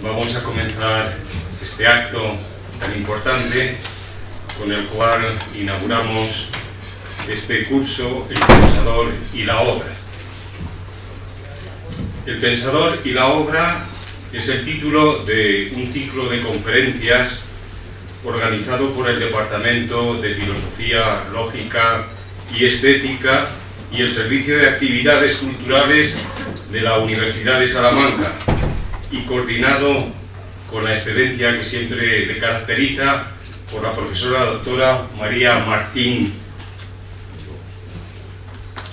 vamos a comenzar este acto tan importante con el cual inauguramos este curso, El Pensador y la Obra. El Pensador y la Obra es el título de un ciclo de conferencias organizado por el Departamento de Filosofía, Lógica y Estética y el Servicio de Actividades Culturales de la Universidad de Salamanca, y coordinado con la excelencia que siempre le caracteriza por la profesora doctora María Martín.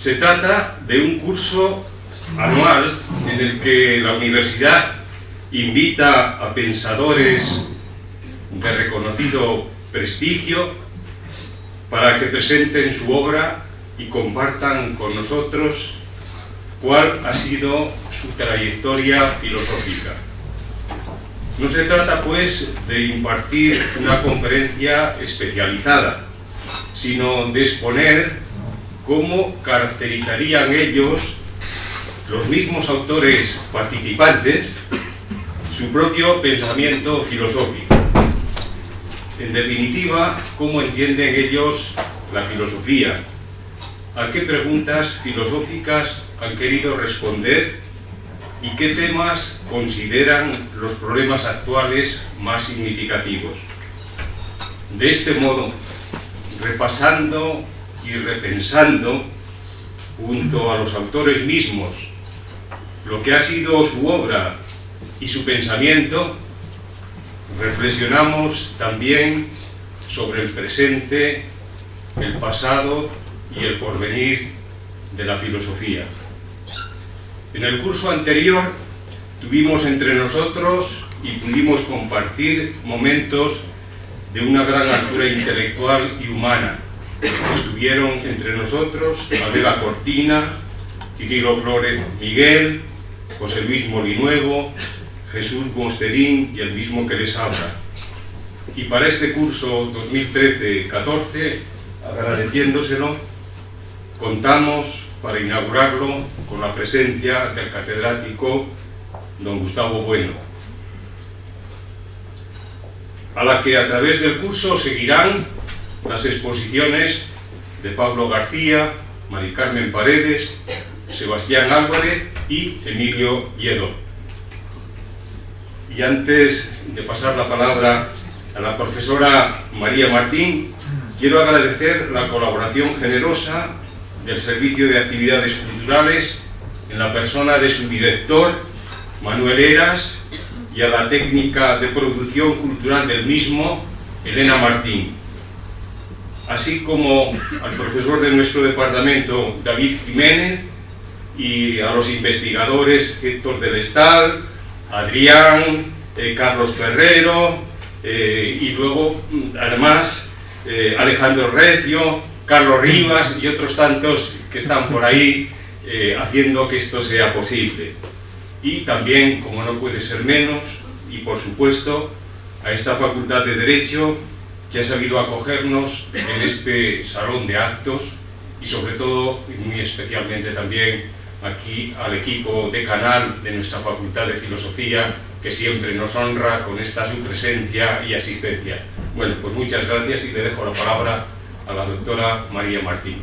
Se trata de un curso anual en el que la universidad invita a pensadores de reconocido prestigio para que presenten su obra y compartan con nosotros cuál ha sido su trayectoria filosófica. No se trata, pues, de impartir una conferencia especializada, sino de exponer cómo caracterizarían ellos, los mismos autores participantes, su propio pensamiento filosófico. En definitiva, cómo entienden ellos la filosofía, a qué preguntas filosóficas han querido responder y qué temas consideran los problemas actuales más significativos. De este modo, repasando y repensando junto a los autores mismos lo que ha sido su obra y su pensamiento, reflexionamos también sobre el presente, el pasado y el porvenir de la filosofía. En el curso anterior tuvimos entre nosotros y pudimos compartir momentos de una gran altura intelectual y humana. Estuvieron entre nosotros Adela Cortina, Cirilo Flórez Miguel, José Luis Molinuevo, Jesús Mosterín y el mismo que les habla. Y para este curso 2013-14, agradeciéndoselo, contamos para inaugurarlo con la presencia del catedrático don Gustavo Bueno, a la que a través del curso seguirán las exposiciones de Pablo García, Mari Carmen Paredes, Sebastián Álvarez y Emilio Lledó. Y antes de pasar la palabra a la profesora María Martín, quiero agradecer la colaboración generosa del Servicio de Actividades Culturales en la persona de su director, Manuel Eras, y a la técnica de producción cultural del mismo, Elena Martín, así como al profesor de nuestro departamento, David Jiménez, y a los investigadores Héctor del Estal, Adrián, Carlos Ferrero, y luego, además, Alejandro Recio, Carlos Rivas y otros tantos que están por ahí haciendo que esto sea posible. Y también, como no puede ser menos, y por supuesto, a esta Facultad de Derecho que ha sabido acogernos en este salón de actos, y sobre todo, y muy especialmente también, aquí al equipo decanal de nuestra Facultad de Filosofía, que siempre nos honra con esta su presencia y asistencia. Bueno, pues muchas gracias y le dejo la palabra a la doctora María Martín.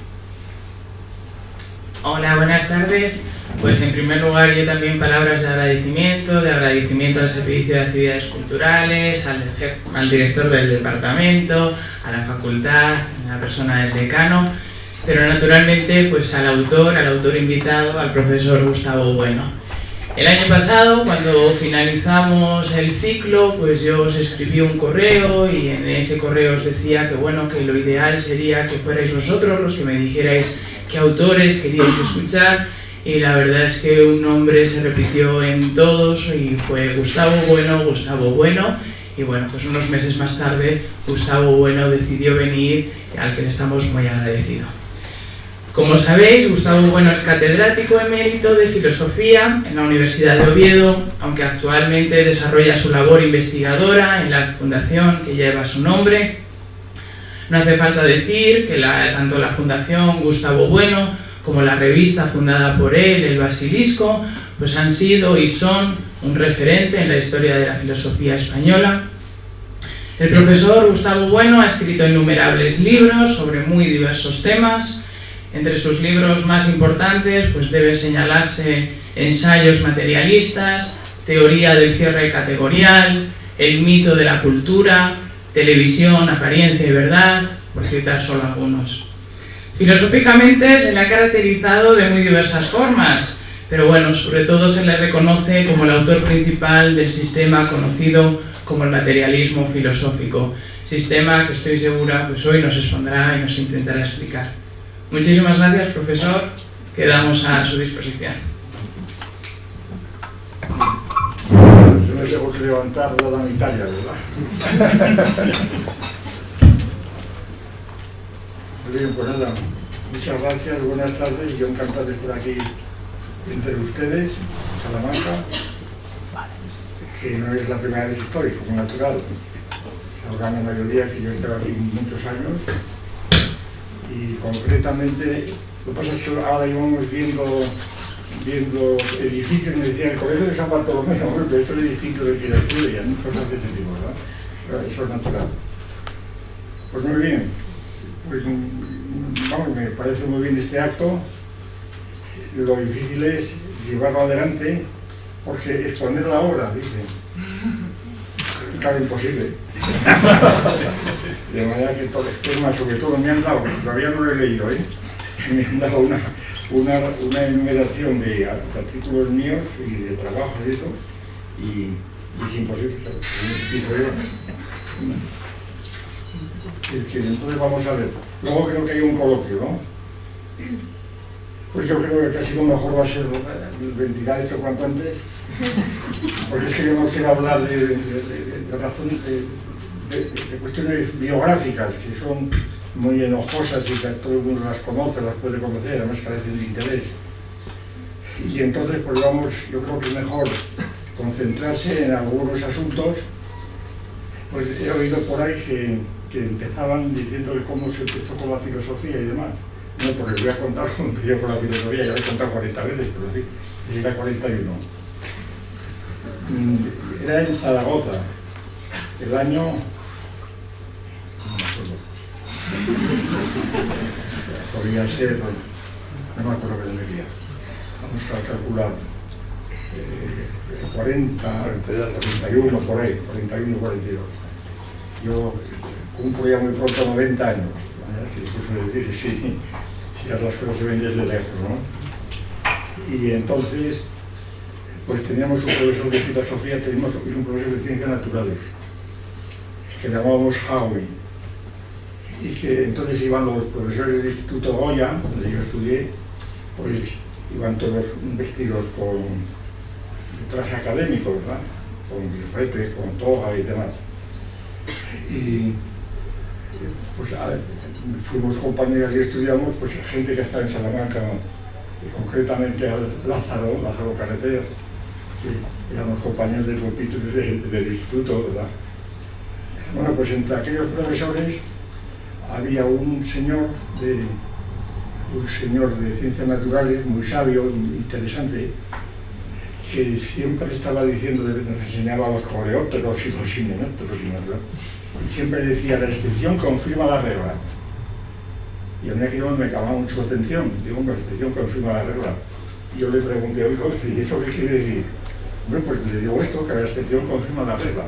Hola, buenas tardes. Pues en primer lugar yo también palabras de agradecimiento al Servicio de Actividades Culturales, al director del departamento, a la facultad, a la persona del decano, pero naturalmente pues al autor invitado, al profesor Gustavo Bueno. El año pasado, cuando finalizamos el ciclo, pues yo os escribí un correo y en ese correo os decía que bueno, que lo ideal sería que fuerais vosotros los que me dijerais qué autores queríais escuchar, y la verdad es que un nombre se repitió en todos y fue Gustavo Bueno, y bueno, pues unos meses más tarde Gustavo Bueno decidió venir, al que le estamos muy agradecidos. Como sabéis, Gustavo Bueno es catedrático emérito de Filosofía en la Universidad de Oviedo, aunque actualmente desarrolla su labor investigadora en la fundación que lleva su nombre. No hace falta decir que tanto la Fundación Gustavo Bueno como la revista fundada por él, El Basilisco, pues han sido y son un referente en la historia de la filosofía española. El profesor Gustavo Bueno ha escrito innumerables libros sobre muy diversos temas. Entre sus libros más importantes pues deben señalarse Ensayos materialistas, Teoría del cierre categorial, El mito de la cultura, Televisión, apariencia y verdad, por citar solo algunos. Filosóficamente se le ha caracterizado de muy diversas formas, pero bueno, sobre todo se le reconoce como el autor principal del sistema conocido como el materialismo filosófico, sistema que estoy segura pues hoy nos expondrá y nos intentará explicar. Muchísimas gracias, profesor, quedamos a su disposición. Yo me tengo que levantar dada mi talla, ¿verdad? Muy bien, pues nada, muchas gracias, buenas tardes, yo encantado de estar aquí entre ustedes, en Salamanca, que no es la primera vez que estoy, como natural. La gran mayoría que yo he estado aquí muchos años, y concretamente, lo que pasa es que ahora íbamos viendo edificios, me decía el colegio de San Bartolomé, pero esto es distinto de que la estudian, cosas de ese tipo, ¿verdad? Pero eso es natural. Pues muy bien, pues vamos, me parece muy bien este acto. Lo difícil es llevarlo adelante, porque exponer la obra, dice, es casi imposible. De manera que todo, es más, sobre todo me han dado, todavía no lo he leído, me han dado una enumeración de artículos míos y de trabajos y eso, y es imposible, entonces vamos a ver. Luego creo que hay un coloquio, ¿no? Pues yo creo que casi lo mejor va a ser ventilar esto cuanto antes, porque es que yo no quiero hablar de cuestiones biográficas que son muy enojosas y que todo el mundo las conoce, las puede conocer, además carecen de interés. Y entonces pues vamos, yo creo que es mejor concentrarse en algunos asuntos. Pues he oído por ahí que empezaban diciendo de cómo se empezó con la filosofía y demás. No, porque les voy a contar cómo empezó con la filosofía, ya lo he contado 40 veces, pero sí, era 41. Era en Zaragoza, el año... no me acuerdo. Podría ser... no me acuerdo qué decía. Vamos a calcular. 40, 41, por ahí, 41, 42. Yo cumplo ya muy pronto 90 años. Incluso les dice, sí, las cosas se ven desde lejos, ¿no? Y entonces, pues teníamos un profesor de filosofía, teníamos un profesor de ciencias naturales, que llamábamos Howie, y que entonces iban los profesores del Instituto Goya, donde yo estudié, pues iban todos vestidos con traje académico, ¿verdad? Con birrete, con toga y demás. Y pues fuimos compañeros y estudiamos, pues gente que está en Salamanca, y concretamente al Lázaro Carretero, que éramos compañeros del grupito del instituto, ¿verdad? Bueno, pues entre aquellos profesores había un señor de ciencias naturales, muy sabio, muy interesante, que siempre estaba diciendo, nos enseñaba los coleópteros y los himenópteros y siempre decía, la excepción confirma la regla. Y a mí aquello me llamaba mucho la atención, digo, la excepción confirma la regla. Y yo le pregunté, oiga usted, ¿y eso qué quiere decir? Bueno, pues le digo esto, que la excepción confirma la regla.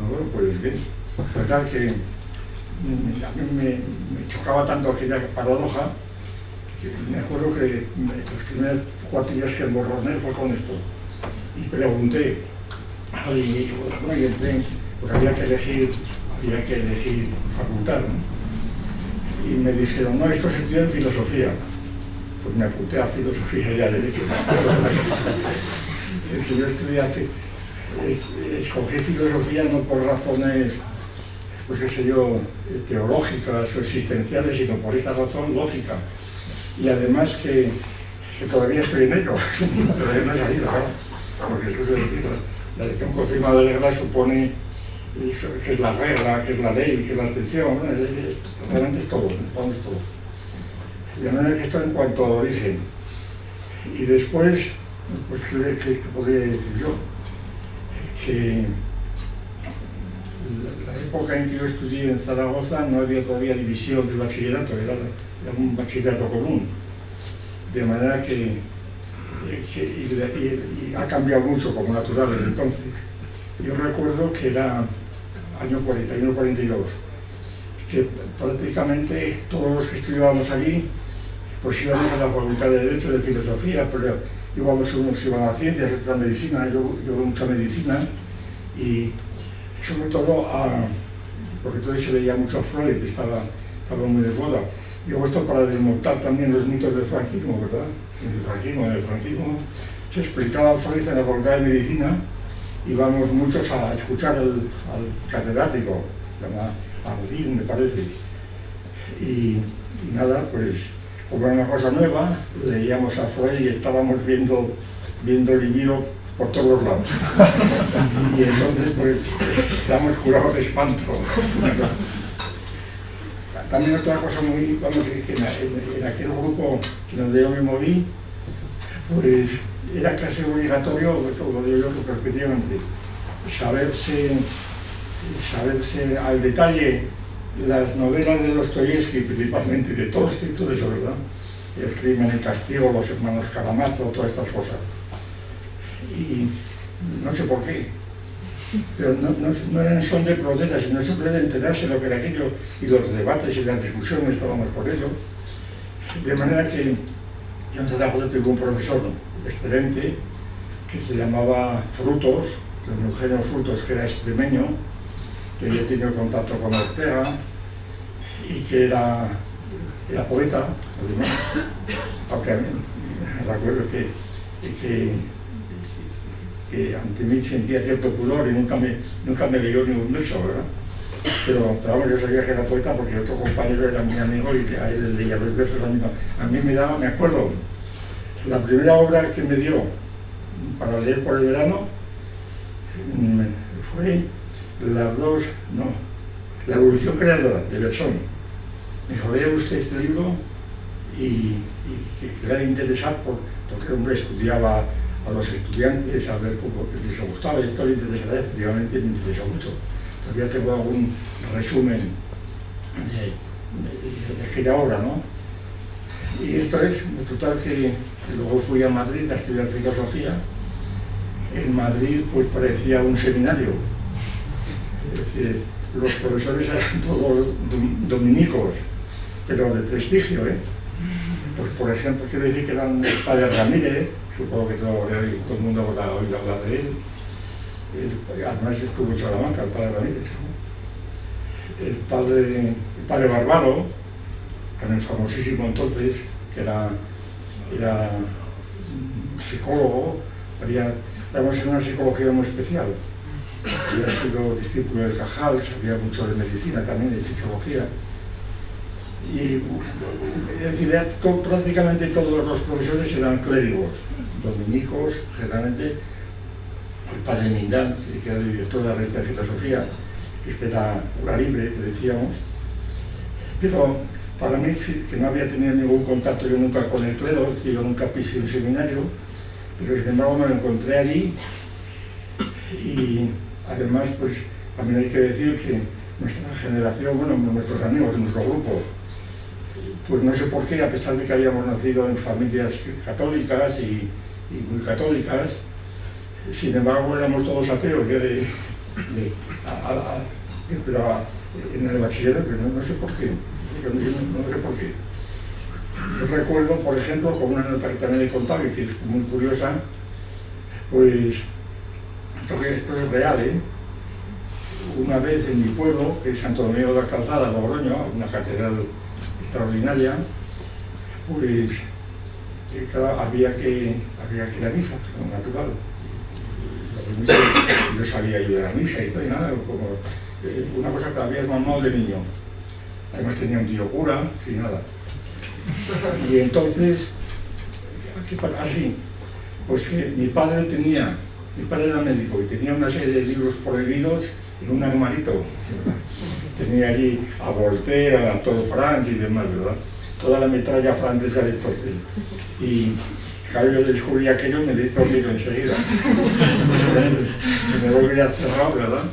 Bueno, pues bien, pues tal que a mí me chocaba tanto aquella paradoja, que me acuerdo que los primeros 4 días que emborroné fue con esto. Y pregunté, bueno, y entré, porque había que elegir facultad, ¿no? Y me dijeron, no, esto se estudia en filosofía. Pues me apunté a filosofía y a derecho. Es que yo escogí filosofía no por razones, pues qué sé yo, teológicas o existenciales, sino por esta razón lógica. Y además que todavía estoy en ello, todavía no he salido, ¿no? Porque eso es decir, la elección confirmada de regla supone que es la regla, que es la ley, que es la excepción, ¿no? Realmente es todo, es todo. De manera que esto en cuanto al origen. Y después, Pues, ¿qué podría decir yo? Que la época en que yo estudié en Zaragoza no había todavía división del bachillerato, era un bachillerato común. De manera que y ha cambiado mucho como natural desde entonces. Yo recuerdo que era año 41-42, que prácticamente todos los que estudiábamos allí pues íbamos a la Facultad de Derecho, de Filosofía, pero unos iban a Ciencias, otros a Medicina, yo mucho a Medicina, y sobre todo porque entonces se veía mucho a Freud, estaba muy de moda. Digo esto para desmontar también los mitos del franquismo, ¿verdad? En el franquismo se explicaba Freud en la Facultad de Medicina, íbamos muchos a escuchar al catedrático, se llama Ardín, me parece, y nada, pues como era una cosa nueva, leíamos a Freud y estábamos viendo Libido por todos los lados. Y entonces pues estábamos curados de espanto. También otra cosa muy, vamos a decir, que en aquel grupo donde yo me moví, pues era casi obligatorio, lo digo yo respectivamente, saberse al detalle las novelas de Dostoyevsky, principalmente, de Tolstói y todo eso, ¿verdad? El crimen y el castigo, los hermanos Karamazov, todas estas cosas. Y no sé por qué, pero no eran son de protesta, sino simplemente de enterarse de lo que era aquello, y los debates y las discusiones estábamos por ello. De manera que yo en Zaragoza tuve un profesor excelente que se llamaba Frutos, el Eugenio Frutos, que era extremeño, que había tenido contacto con Ortega y que era poeta, además, aunque a mí me recuerdo que ante mí sentía cierto pudor y nunca me leyó ningún verso, ¿verdad? Pero vamos, yo sabía que era poeta porque otro compañero era mi amigo y a él leía los versos a mí me acuerdo, la primera obra que me dio para leer por el verano fue La Evolución Creadora, de Bersón. Me dijo, lea usted este libro y que le ha de interesar porque el hombre estudiaba a los estudiantes, a ver cómo les gustaba, y esto le interesará, efectivamente me interesó mucho. Todavía tengo algún resumen de aquella obra, ¿no? Y esto es, en total, que luego fui a Madrid a estudiar filosofía. En Madrid pues parecía un seminario. Es decir, los profesores eran todos dominicos, pero de prestigio, ¿eh? Pues por ejemplo, quiero decir que eran el padre Ramírez, supongo que todo el mundo ha oído hablar de él. Además estuvo en Salamanca, el padre Ramírez, ¿no? El padre Barbaro, también famosísimo entonces, que era psicólogo, estábamos en una psicología muy especial. Había sido discípulo de Cajal, sabía mucho de medicina también, de fisiología. Y es decir, prácticamente todos los profesores eran clérigos, dominicos, generalmente. El padre Mindán, que era el director de la revista de filosofía, que este era cura libre, que decíamos. Pero para mí, que no había tenido ningún contacto yo nunca con el clero, es decir, yo nunca pisé un seminario, pero sin embargo me lo encontré allí. Y además, pues también hay que decir que nuestra generación, bueno, nuestros amigos, nuestro grupo, pues no sé por qué, a pesar de que habíamos nacido en familias católicas y muy católicas, sin embargo éramos todos ateos, pero en el bachillerato, no sé por qué, no sé por qué. Yo recuerdo, por ejemplo, con una nota que también he contado y que es muy curiosa, pues esto es real, ¿eh? Una vez en mi pueblo, que es Santo Domingo de la Calzada, Logroño, una catedral extraordinaria, pues había que ir a misa, como natural. Yo sabía yo de la misa y todo, y nada, como una cosa que había mamado de niño. Además tenía un tío cura, y nada. Y entonces, así, pues que mi padre era médico y tenía una serie de libros prohibidos en un armarito. Tenía allí a Voltaire, a Anatole France y demás, ¿verdad? Toda la metralla francesa de entonces. Y Claro, yo descubrí aquello y me di dormido enseguida. Se me volvía cerrado, ¿verdad?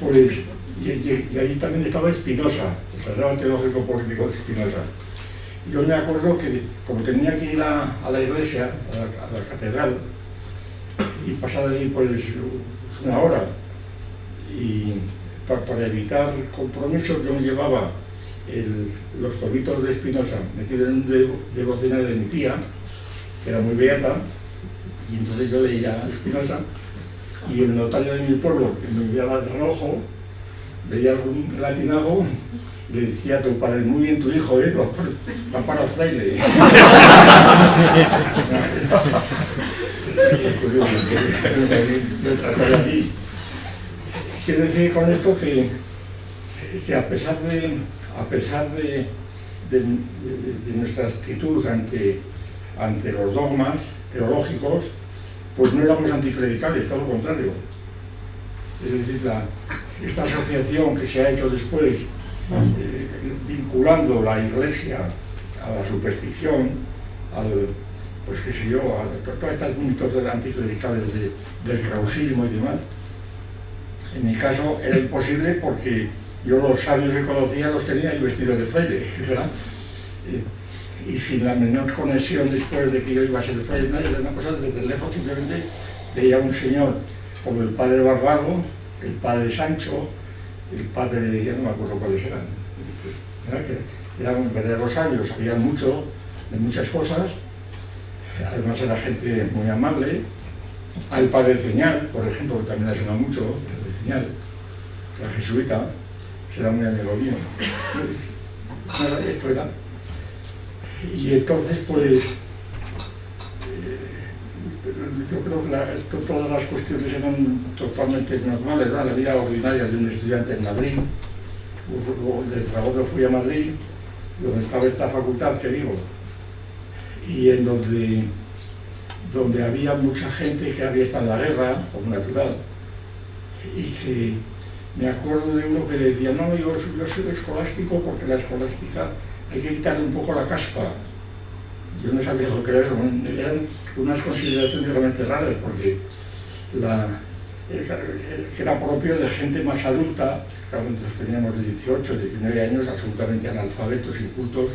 Pues, y ahí también estaba Spinoza, el Tratado Teológico Político de Spinoza. Y yo me acuerdo que, como tenía que ir a la iglesia, a la catedral, y pasar allí pues una hora, y para evitar compromisos yo me llevaba los tomitos de Spinoza metidos en un devocionario de mi tía, que era muy beata, y entonces yo leía a Spinoza, y el notario de mi pueblo, que me enviaba de rojo, veía algún latinago, le decía a tu padre, muy bien tu hijo, va para fraile. Quiero decir con esto que a pesar de nuestra actitud ante los dogmas teológicos, pues no éramos anticlericales, todo lo contrario. Es decir, esta asociación que se ha hecho después, vinculando la Iglesia a la superstición, pues qué sé yo, a todas estas mitos anticlericales del krausismo y demás. En mi caso era imposible porque yo los sabios que conocía los tenía ahí vestidos de fraile, ¿verdad? Y sin la menor conexión después de que yo iba a ser fraile, era una cosa desde lejos, simplemente veía a un señor como el padre Barbado, el padre Sancho, el padre, ya no me acuerdo cuáles eran, ¿verdad? Que eran verdaderos sabios, sabían mucho de muchas cosas, además era gente muy amable. Al padre Ceñal, por ejemplo, que también ha sonado mucho, el padre Ceñal, la jesuita, será muy amigo mío. Nada, esto era. Y entonces, pues, yo creo que todas las cuestiones eran totalmente normales, ¿verdad? La vida ordinaria de un estudiante en Madrid. Luego, de Zaragoza fui a Madrid, donde estaba esta facultad, que digo, y en donde había mucha gente que había estado en la guerra, como natural, y que me acuerdo de uno que decía, no, yo soy escolástico porque la escolástica hay que quitarle un poco la caspa. Yo no sabía lo que era eso, eran unas consideraciones realmente raras, porque que era propio de gente más adulta, claro, nosotros teníamos de 18, 19 años, absolutamente analfabetos, incultos,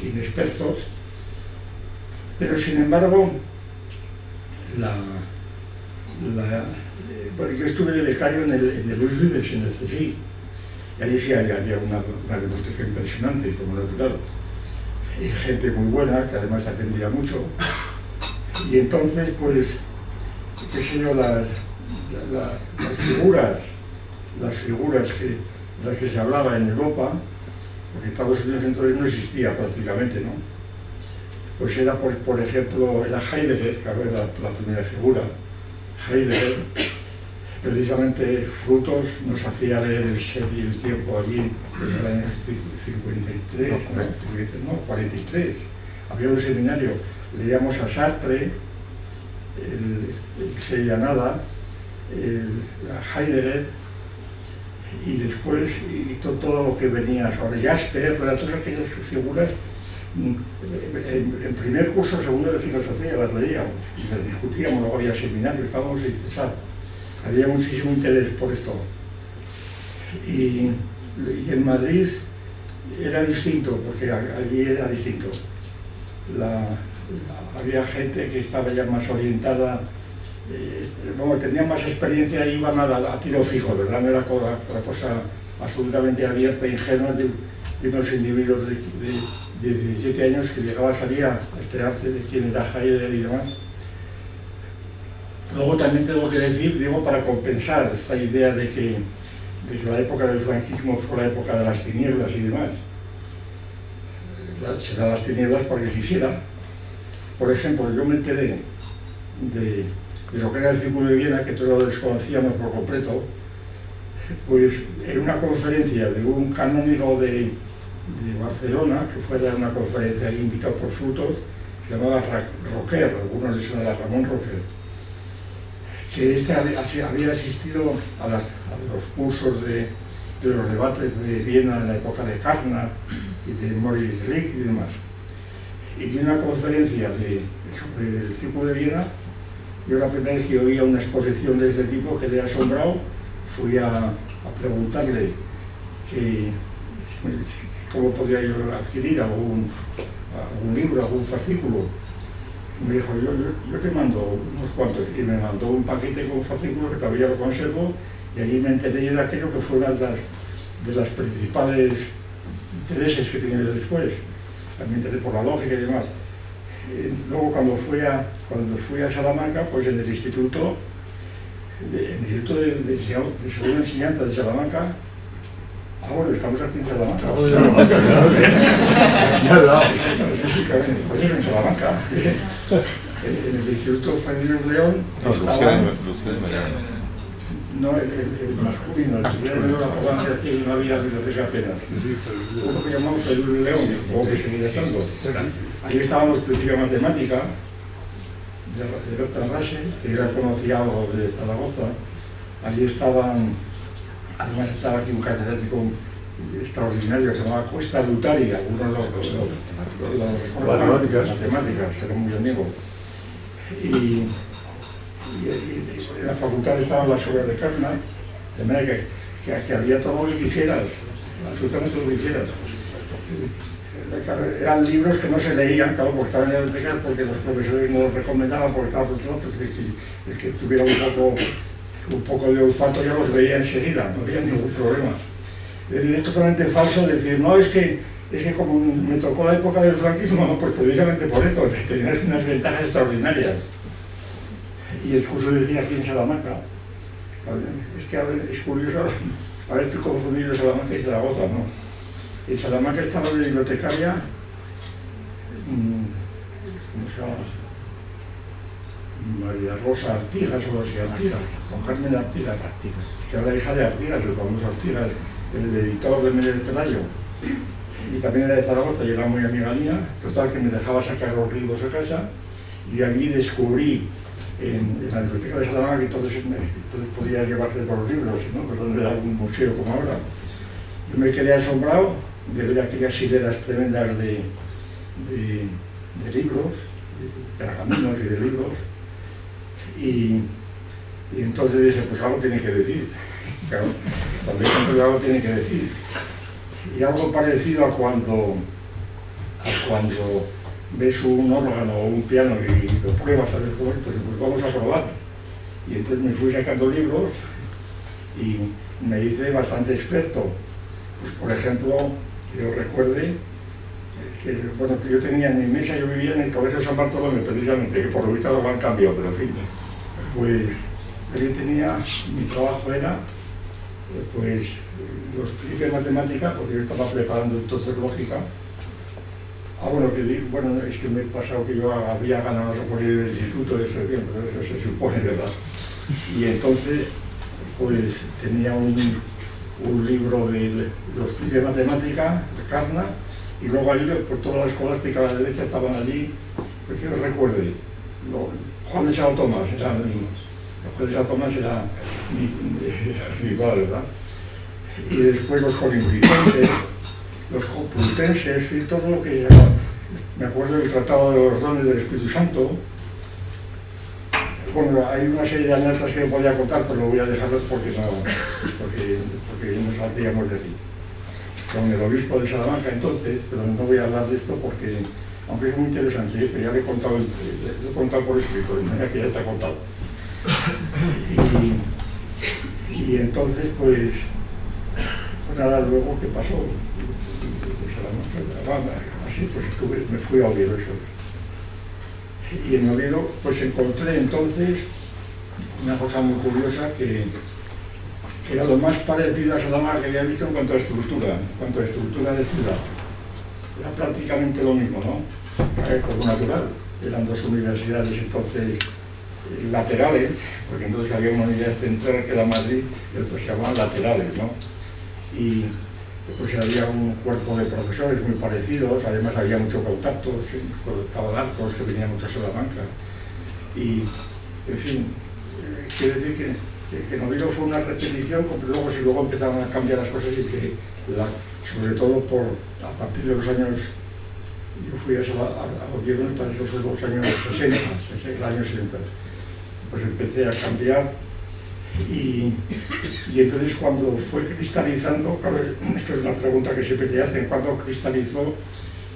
inexpertos, pero sin embargo, bueno, yo estuve de becario en el Luis Vives, en el CSI, y allí sí había una biblioteca impresionante, como natural, y gente muy buena, que además atendía mucho, y entonces, pues, qué sé yo, las figuras de las que se hablaba en Europa, porque Estados Unidos entonces no existía prácticamente, ¿no? Pues era, por ejemplo, era Heidegger, claro, era la primera figura. Heidegger, precisamente Frutos nos hacía leer el Ser y el Tiempo allí en el año 53, no, 43. Había un seminario, leíamos a Sartre, el Ser y la Nada, a Heidegger, y después y todo lo que venía sobre Jasper, todas aquellas figuras. En primer curso, segundo de filosofía, las leíamos y las discutíamos, luego había seminarios, estábamos sin cesar. Había muchísimo interés por esto. Y en Madrid era distinto, porque allí era distinto. Había gente que estaba ya más orientada, tenía más experiencia y iban a tiro fijo, ¿verdad? No era la cosa absolutamente abierta e ingenua de unos individuos de 17 años que llegaba a salir a enterarse de quién era Heidegger y demás. Luego también tengo que decir, digo, para compensar esta idea de que la época del franquismo fue la época de las tinieblas y demás. Serán las tinieblas porque quisiera. Por ejemplo, yo me enteré de lo que era el Círculo de Viena, que todos lo desconocíamos por completo, pues en una conferencia de un canónigo de Barcelona, que fue a dar una conferencia ahí invitado por Frutos, se llamaba Roquer, algunos le suena a Ramón Roquer, que había asistido a los cursos de los debates de Viena en la época de Karna y de Maurice Lick y demás. y di una conferencia sobre el Círculo de Viena. Yo la primera vez que oía una exposición de este tipo quedé asombrado, fui a preguntarle cómo podía yo adquirir algún libro, algún fascículo. Me dijo, yo te mando unos cuantos, y me mandó un paquete con fascículos que todavía lo conservo, y allí me enteré de aquello que fue una de las principales intereses que tenía yo después. Me enteré por la lógica y demás. Luego cuando fui a Salamanca, pues en el Instituto de Segunda Enseñanza de Salamanca. Bueno, estamos aquí en Salamanca. Pues en Salamanca. En el Instituto Fray León estaba... No, el masculino, el Fray León, la provincia de no había biblioteca apenas. Uno que llamamos Fray León, o que seguía estando. Allí estábamos Crítica Matemática, de Bertrand Russell, que era conocido de Zaragoza. Allí estaban, además estaba aquí un catedrático extraordinario que se llamaba Cuesta Lutari, algunos los matemáticas, era muy amigo. Y en la facultad estaban las obras de Carnap, de manera que había todo lo que quisieras, absolutamente lo que quisieras. Eran libros que no se leían, claro, porque estaban en las bibliotecas, porque los profesores no los recomendaban, porque estaban por otros, porque el que tuviera un poco de olfato ya los veía enseguida, no había ningún problema. Es totalmente falso decir, no, es que como me tocó la época del franquismo, pues precisamente por esto, tenías unas ventajas extraordinarias. Y el curso decía aquí en Salamanca, es que es curioso, a ver, estoy confundido Salamanca y Zaragoza, ¿no? En Salamanca estaba de bibliotecaria, ¿cómo se llama? María Rosa Artigas o así, Artigas, con Carmen Artigas, que era la hija de Artigas, el famoso Artigas, el editor de Méndez Pelayo. Y también era de Zaragoza y era muy amiga mía, total que me dejaba sacar los libros a casa, y allí descubrí en la biblioteca de Salamanca que entonces podía llevarse todos los libros, ¿no? Pues donde era un museo como ahora. Yo me quedé asombrado de ver aquellas hileras tremendas de libros, de pergaminos y de libros, y entonces dije, pues algo tiene que decir, claro, cuando hay tanto algo tiene que decir. Y algo parecido a cuando ves un órgano o un piano y lo pruebas a ver cómo es, pues vamos a probar. Y entonces me fui sacando libros y me hice bastante experto. Pues por ejemplo, que yo recuerde que, bueno, que yo tenía en mi mesa, yo vivía en el Colegio de San Bartolomé, precisamente, que por lo visto lo han cambiado, pero en fin. Pues yo tenía, mi trabajo era, pues, los principios de matemática, porque yo estaba preparando entonces lógica. Bueno, es que me he pasado que yo había ganado los oposiciones del instituto, eso es bien, pero eso se supone, ¿verdad? Y entonces, pues, tenía un libro de los principios de matemática, de Carnap, y luego allí, por toda la escolástica a la derecha estaban allí, pues que os recuerde, Juan de Santo Tomás era mi padre, ¿verdad? Y después los colimbricenses, los complutenses y todo lo que me acuerdo del Tratado de los Dones del Espíritu Santo. Bueno, hay una serie de anécdotas que podía contar, pero lo voy a dejar porque no saldríamos de aquí. Con el obispo de Salamanca entonces, pero no voy a hablar de esto porque, aunque es muy interesante, pero ya le he contado por escrito, de manera que ya está contado. Y entonces, pues nada, luego, ¿qué pasó? Así, pues me fui a Oviedo. Y en Oviedo, pues encontré entonces una cosa muy curiosa que era lo más parecido a Salamanca que había visto en cuanto a estructura de ciudad. Era prácticamente lo mismo, ¿no? Como natural. Eran dos universidades entonces laterales, porque entonces había una unidad central que era Madrid, y otros se llamaban laterales, ¿no? Y pues había un cuerpo de profesores muy parecidos, además había mucho contacto, estaban actos que venían mucho a Salamanca. Y, en fin, quiero decir que en Oviedo fue una repetición, porque luego empezaron a cambiar las cosas y que, sobre todo a partir de los años yo fui a gobierno y para eso fue los años 60, el año 60. Pues empecé a cambiar y entonces cuando fue cristalizando, claro, esto es una pregunta que siempre te hacen, ¿cuándo cristalizó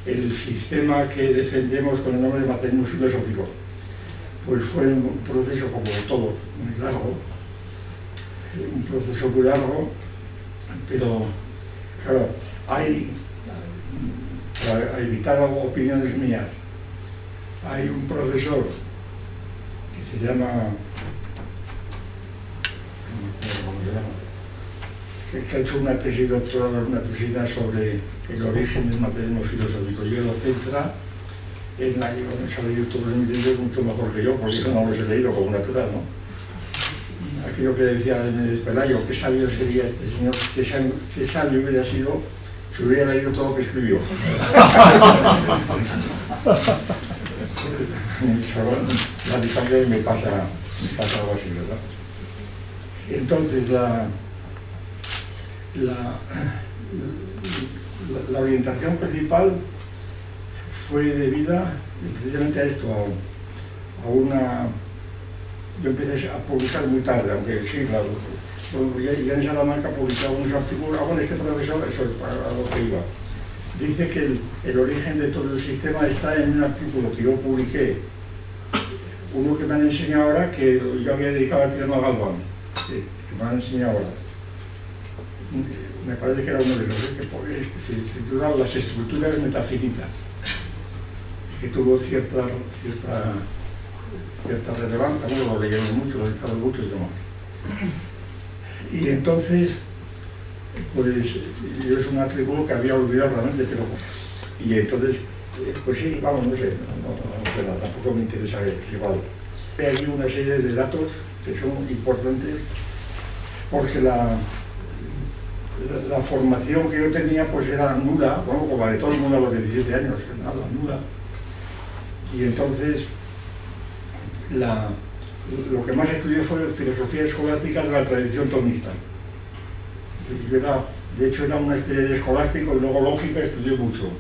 el sistema que defendemos con el nombre de materialismo filosófico? Pues fue un proceso como todo, muy largo, un proceso muy largo, pero claro, para evitar opiniones mías, hay un profesor que se llama, que ha hecho una tesis doctoral, una tesina sobre el origen del materialismo filosófico, y él lo centra en la, yo no he leído todos mis libros mucho mejor que yo, porque yo no los he leído como natural, ¿no? Aquello que decía en el Pelayo, qué sabio sería este señor, qué sabio hubiera sido si hubiera leído todo lo que escribió. La distancia me pasa algo así, ¿verdad? Entonces la orientación principal fue debida precisamente a esto, a una... Yo empecé a publicar muy tarde, aunque sí, claro, ya en Salamanca publicaba unos artículos, bueno, este profesor, eso es para lo que iba. Dice que el origen de todo el sistema está en un artículo que yo publiqué, uno que me han enseñado ahora, que yo había dedicado al piano Galván, que me han enseñado ahora. Me parece que era uno de los que se titulaba Las estructuras metafinitas, que tuvo cierta relevancia, bueno, lo leyeron mucho, lo editaron mucho y demás. Y entonces, pues yo es un artículo que había olvidado realmente, pero... Y entonces, pues sí, vamos, no sé, no, tampoco me interesa, es igual. Hay aquí una serie de datos que son importantes, porque la formación que yo tenía pues era nula, bueno, como la de todo el mundo a los 17 años, nada, nula. Y entonces, lo que más estudié fue filosofía escolástica de la tradición tomista. De hecho, era una especie de escolástico y luego lógica estudié mucho,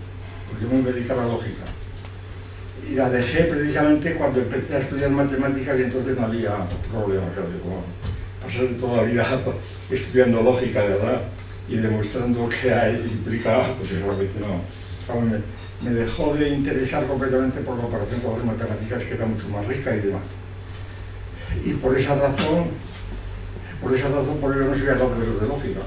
porque yo me dediqué a la lógica. Y la dejé precisamente cuando empecé a estudiar matemáticas y entonces no había problema, claro, como pasar toda la vida estudiando lógica, ¿verdad? Y demostrando que implica, pues realmente no. Vamos, me dejó de interesar completamente por la operación con las matemáticas, que era mucho más rica y demás. Y por esa razón por eso no soy alumno de lógica,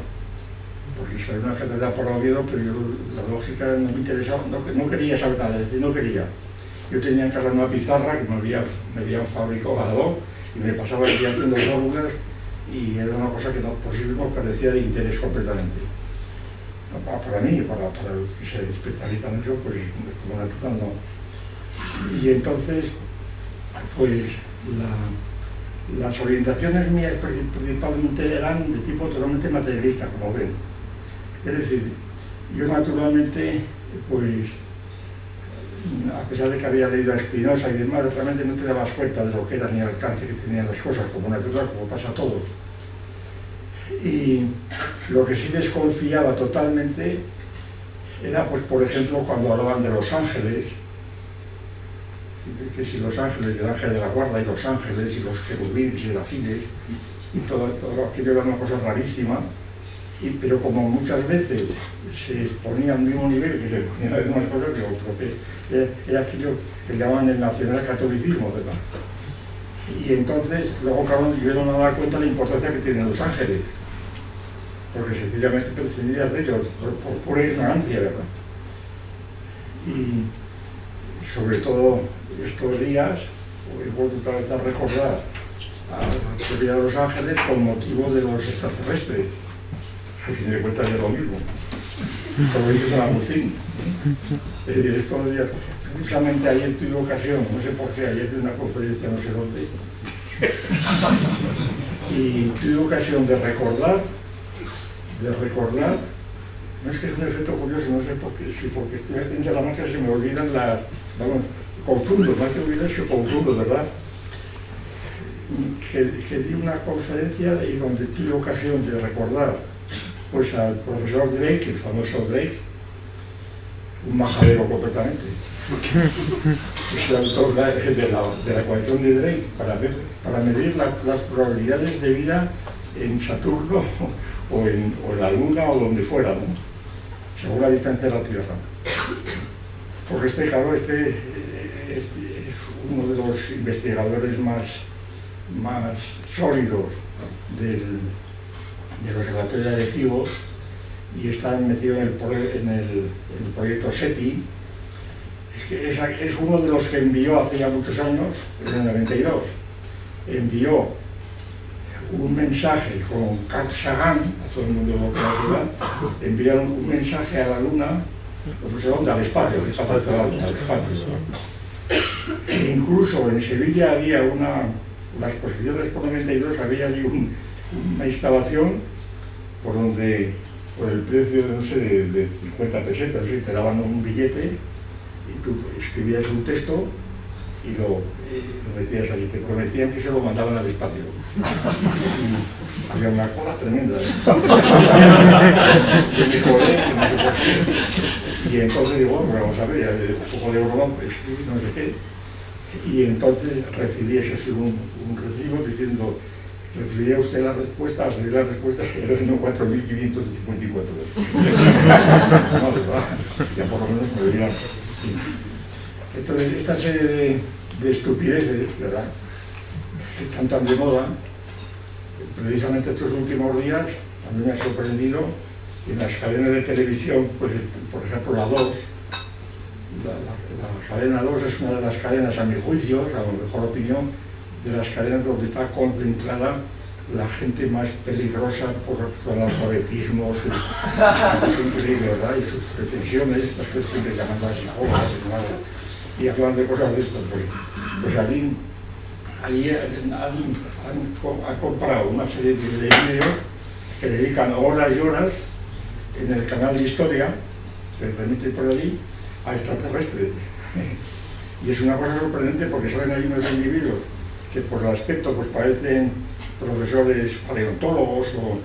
porque soy una cátedra por Oviedo, pero yo la lógica no me interesaba, no quería saber nada, es decir, no quería. Yo tenía en casa una pizarra que me habían fabricado a dos y me pasaba el día haciendo fórmulas y era una cosa que por sí mismo carecía de interés completamente. Para mí, para los que se especializan en eso, pues como natural no. Y entonces, pues las orientaciones mías principalmente eran de tipo totalmente materialista, como ven. Es decir, yo naturalmente, pues, a pesar de que había leído a Spinoza y demás, realmente no te dabas cuenta de lo que era ni el alcance que tenían las cosas, como natural, como pasa a todos. Y lo que sí desconfiaba totalmente era, pues, por ejemplo, cuando hablaban de los ángeles, que si los ángeles, el ángel de la guarda y los ángeles y los querubines y serafines, y todo aquello era una cosa rarísima, pero como muchas veces se ponía al mismo nivel que se ponían algunas cosas, digo, porque era aquello que llamaban el nacional catolicismo, ¿verdad? Y entonces, luego, claro, yo no me daba cuenta de la importancia que tienen los ángeles, porque sencillamente prescindías de ellos por pura ignorancia, ¿verdad? Y sobre todo estos días, he vuelto otra vez a recordar a la teoría de los ángeles con motivo de los extraterrestres, que al fin de cuentas es lo mismo, como dice San Agustín. Es decir, estos días, precisamente ayer tuve ocasión, no sé por qué, ayer tuve una conferencia no sé dónde, y tuve ocasión de recordar, no es que es un efecto curioso, no sé por qué, si porque estoy aquí en Salamanca se me olvidan confundo, más que olvidarse, confundo, ¿verdad? Que di una conferencia y donde tuve ocasión de recordar pues al profesor Drake, el famoso Drake, un majadero completamente. Es el autor de la ecuación de Drake para medir las probabilidades de vida en Saturno o en la Luna o donde fuera, ¿no? Según la distancia de la Tierra. Porque claro, este es uno de los investigadores más sólidos del observatorio de Arecibo y está metido en el proyecto SETI. Es uno de los que envió hace ya muchos años, en el 92, envió un mensaje con Carl Sagan, a todo el mundo lo conocerá, enviaron un mensaje a la Luna, no sé dónde, al espacio, al espacio. E incluso en Sevilla había la exposición de Expo 92, había allí una instalación por el precio, no sé, de 50 pesetas, ¿sí? Te daban un billete y tú escribías un texto y lo metías allí, te prometían que se lo mandaban al espacio. Y había una cola tremenda. Y entonces digo, bueno, vamos a ver, un poco de broma, pues no sé qué. Y entonces recibí un recibo diciendo, recibiría usted la respuesta, al recibir la respuesta era de 4.554. No, ya por lo menos me deberían. Entonces, esta serie de estupideces, ¿verdad?, que están tan de moda, precisamente estos últimos días, a mí me ha sorprendido en las cadenas de televisión, pues, por ejemplo, la 2, la cadena 2 es una de las cadenas, a mi juicio, a mi mejor opinión, de las cadenas donde está concentrada la gente más peligrosa por su analfabetismo, es increíble, ¿verdad? Y sus pretensiones, las que siempre llaman las psicólogas y hablan de cosas de estas. Pues allí han comprado una serie de vídeos que dedican horas y horas en el canal de Historia, que se transmite por allí, a extraterrestres. Y es una cosa sorprendente porque salen ahí unos individuos que por el aspecto pues parecen profesores paleontólogos o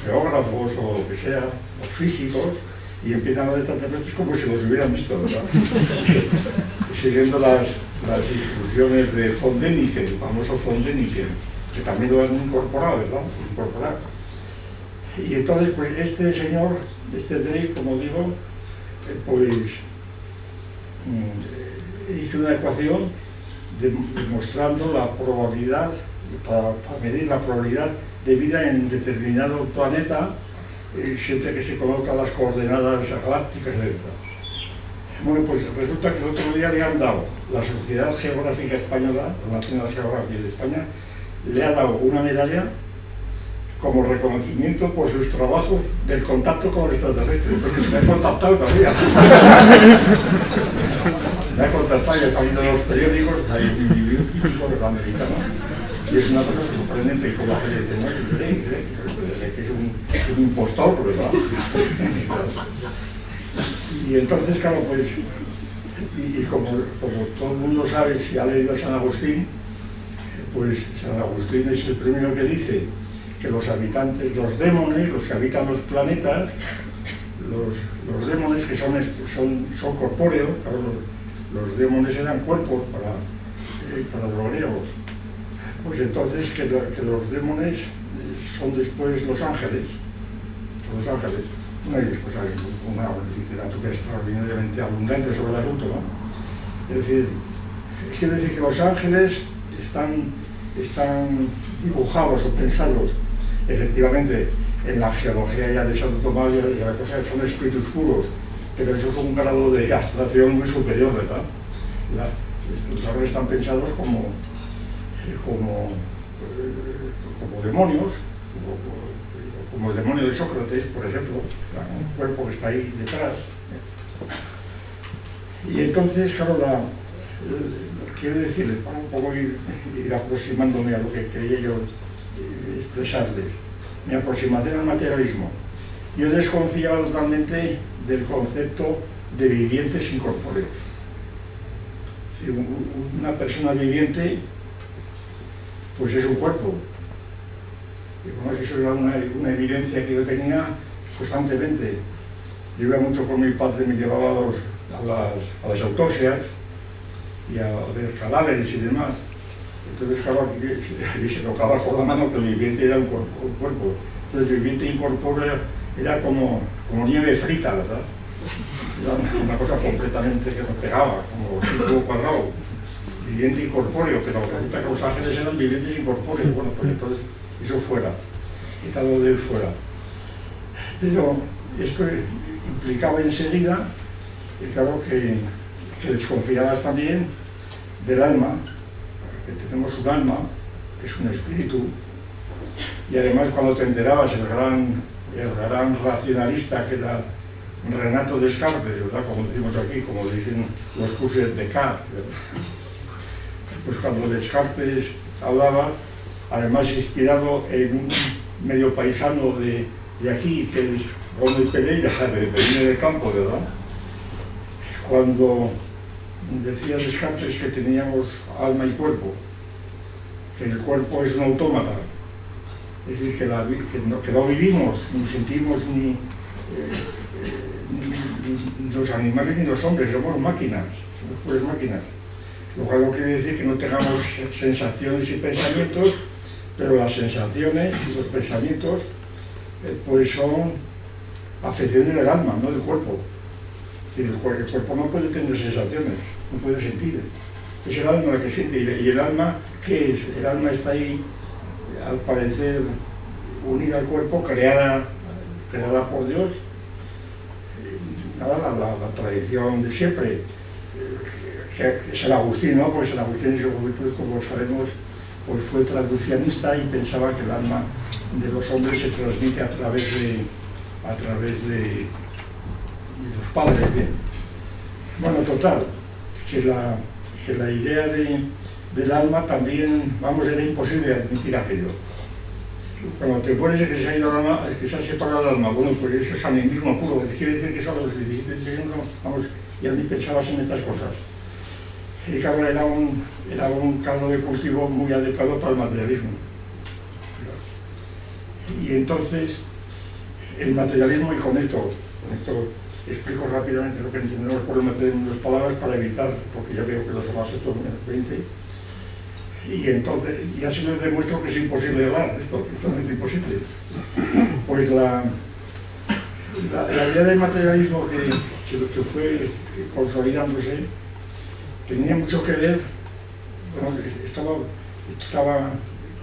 geógrafos o lo que sea, o físicos, y empiezan a ver extraterrestres como si los hubieran visto, ¿verdad? Siguiendo las instrucciones de von Däniken, el famoso von Däniken, que también lo han incorporado, ¿verdad? Y entonces, pues este señor, este Drake, como digo, pues hizo una ecuación demostrando la probabilidad, para medir la probabilidad de vida en determinado planeta, siempre que se colocan las coordenadas galácticas, etc. Bueno, pues resulta que el otro día le han dado, la Sociedad Geográfica Española, la Nacional Geográfica de España, le ha dado una medalla como reconocimiento por sus trabajos del contacto con los extraterrestres, porque se me ha contactado todavía. Me ha contactado y ha salido en los periódicos, hay un típico americano, y es una cosa sorprendente, y como la gente dice, no, que es un impostor, ¿verdad? Y entonces, claro, pues, y como todo el mundo sabe, si ha leído a San Agustín, pues San Agustín es el primero que dice que los habitantes, los démones, los que habitan los planetas, los démones que son corpóreos, claro, los démones eran cuerpos para los griegos. Pues entonces que los démones son después los ángeles. Son los ángeles. Y después hay una literatura extraordinariamente abundante sobre el asunto, ¿no? Es decir, quiere decir que los ángeles están dibujados o pensados efectivamente en la geología ya de Santo Tomás y la cosa son espíritus puros, pero eso es un grado de abstracción muy superior, ¿verdad? Los ángeles están pensados como demonios, como el demonio de Sócrates, por ejemplo, un cuerpo que está ahí detrás. Y entonces, claro, quiero decirles, para un poco ir aproximándome a lo que quería yo expresarles, mi aproximación al materialismo. Yo desconfiaba totalmente del concepto de vivientes incorpóreos. Si una persona viviente, pues es un cuerpo. Y bueno, eso era una evidencia que yo tenía constantemente. Yo iba mucho con mi padre, me llevaba a las autopsias y a ver cadáveres y demás. Entonces, claro, aquí se tocaba por la mano que el viviente era un cuerpo. Entonces, el viviente incorpóreo era como nieve frita, ¿verdad? Era una cosa completamente que nos pegaba, como círculo cuadrado. Viviente incorpóreo, pero resulta que los ángeles eran vivientes incorpóreos. Bueno, pues entonces eso fuera, quitado de él fuera. Pero esto implicaba enseguida, claro, que desconfiabas también del alma, que tenemos un alma, que es un espíritu, y además cuando te enterabas el gran racionalista que era Renato Descartes, ¿verdad? Como decimos aquí, como dicen los cursos de Descartes, ¿verdad? Pues cuando Descartes hablaba, además inspirado en un medio paisano de aquí, que es Gómez Pereira, de venir del campo, ¿verdad? Cuando decía Descartes que teníamos alma y cuerpo, que el cuerpo es un autómata, es decir, que no vivimos, ni sentimos, ni los animales ni los hombres, somos máquinas, somos puras máquinas. Lo cual no quiere decir que no tengamos sensaciones y pensamientos, pero las sensaciones y los pensamientos pues son afecciones del alma, no del cuerpo. Es decir, el cuerpo no puede tener sensaciones, no puede sentir. Es el alma la que siente. ¿Y el alma qué es? El alma está ahí, al parecer, unida al cuerpo, creada por Dios. Nada, la tradición de siempre, que San Agustín, ¿no? Pues San Agustín en su juventud, como sabemos, pues fue traducianista y pensaba que el alma de los hombres se transmite a través de los padres, bien. Bueno, total, que la idea del alma también, vamos, era imposible admitir aquello. Cuando te pones que se ha ido el alma, es que se ha separado el alma, bueno, pues eso es animismo puro, quiere decir que solo los 17 años, vamos, ya ni pensabas en estas cosas. Y claro, era un caldo de cultivo muy adecuado para el materialismo. Y entonces, el materialismo, y con esto explico rápidamente lo que entendemos por el materialismo en 2 palabras para evitar, porque ya veo que los demás estos menos 20. Y entonces, ya se les demuestro que es imposible hablar, esto es imposible. Pues la idea del materialismo que fue consolidándose tenía mucho que ver, bueno, estaba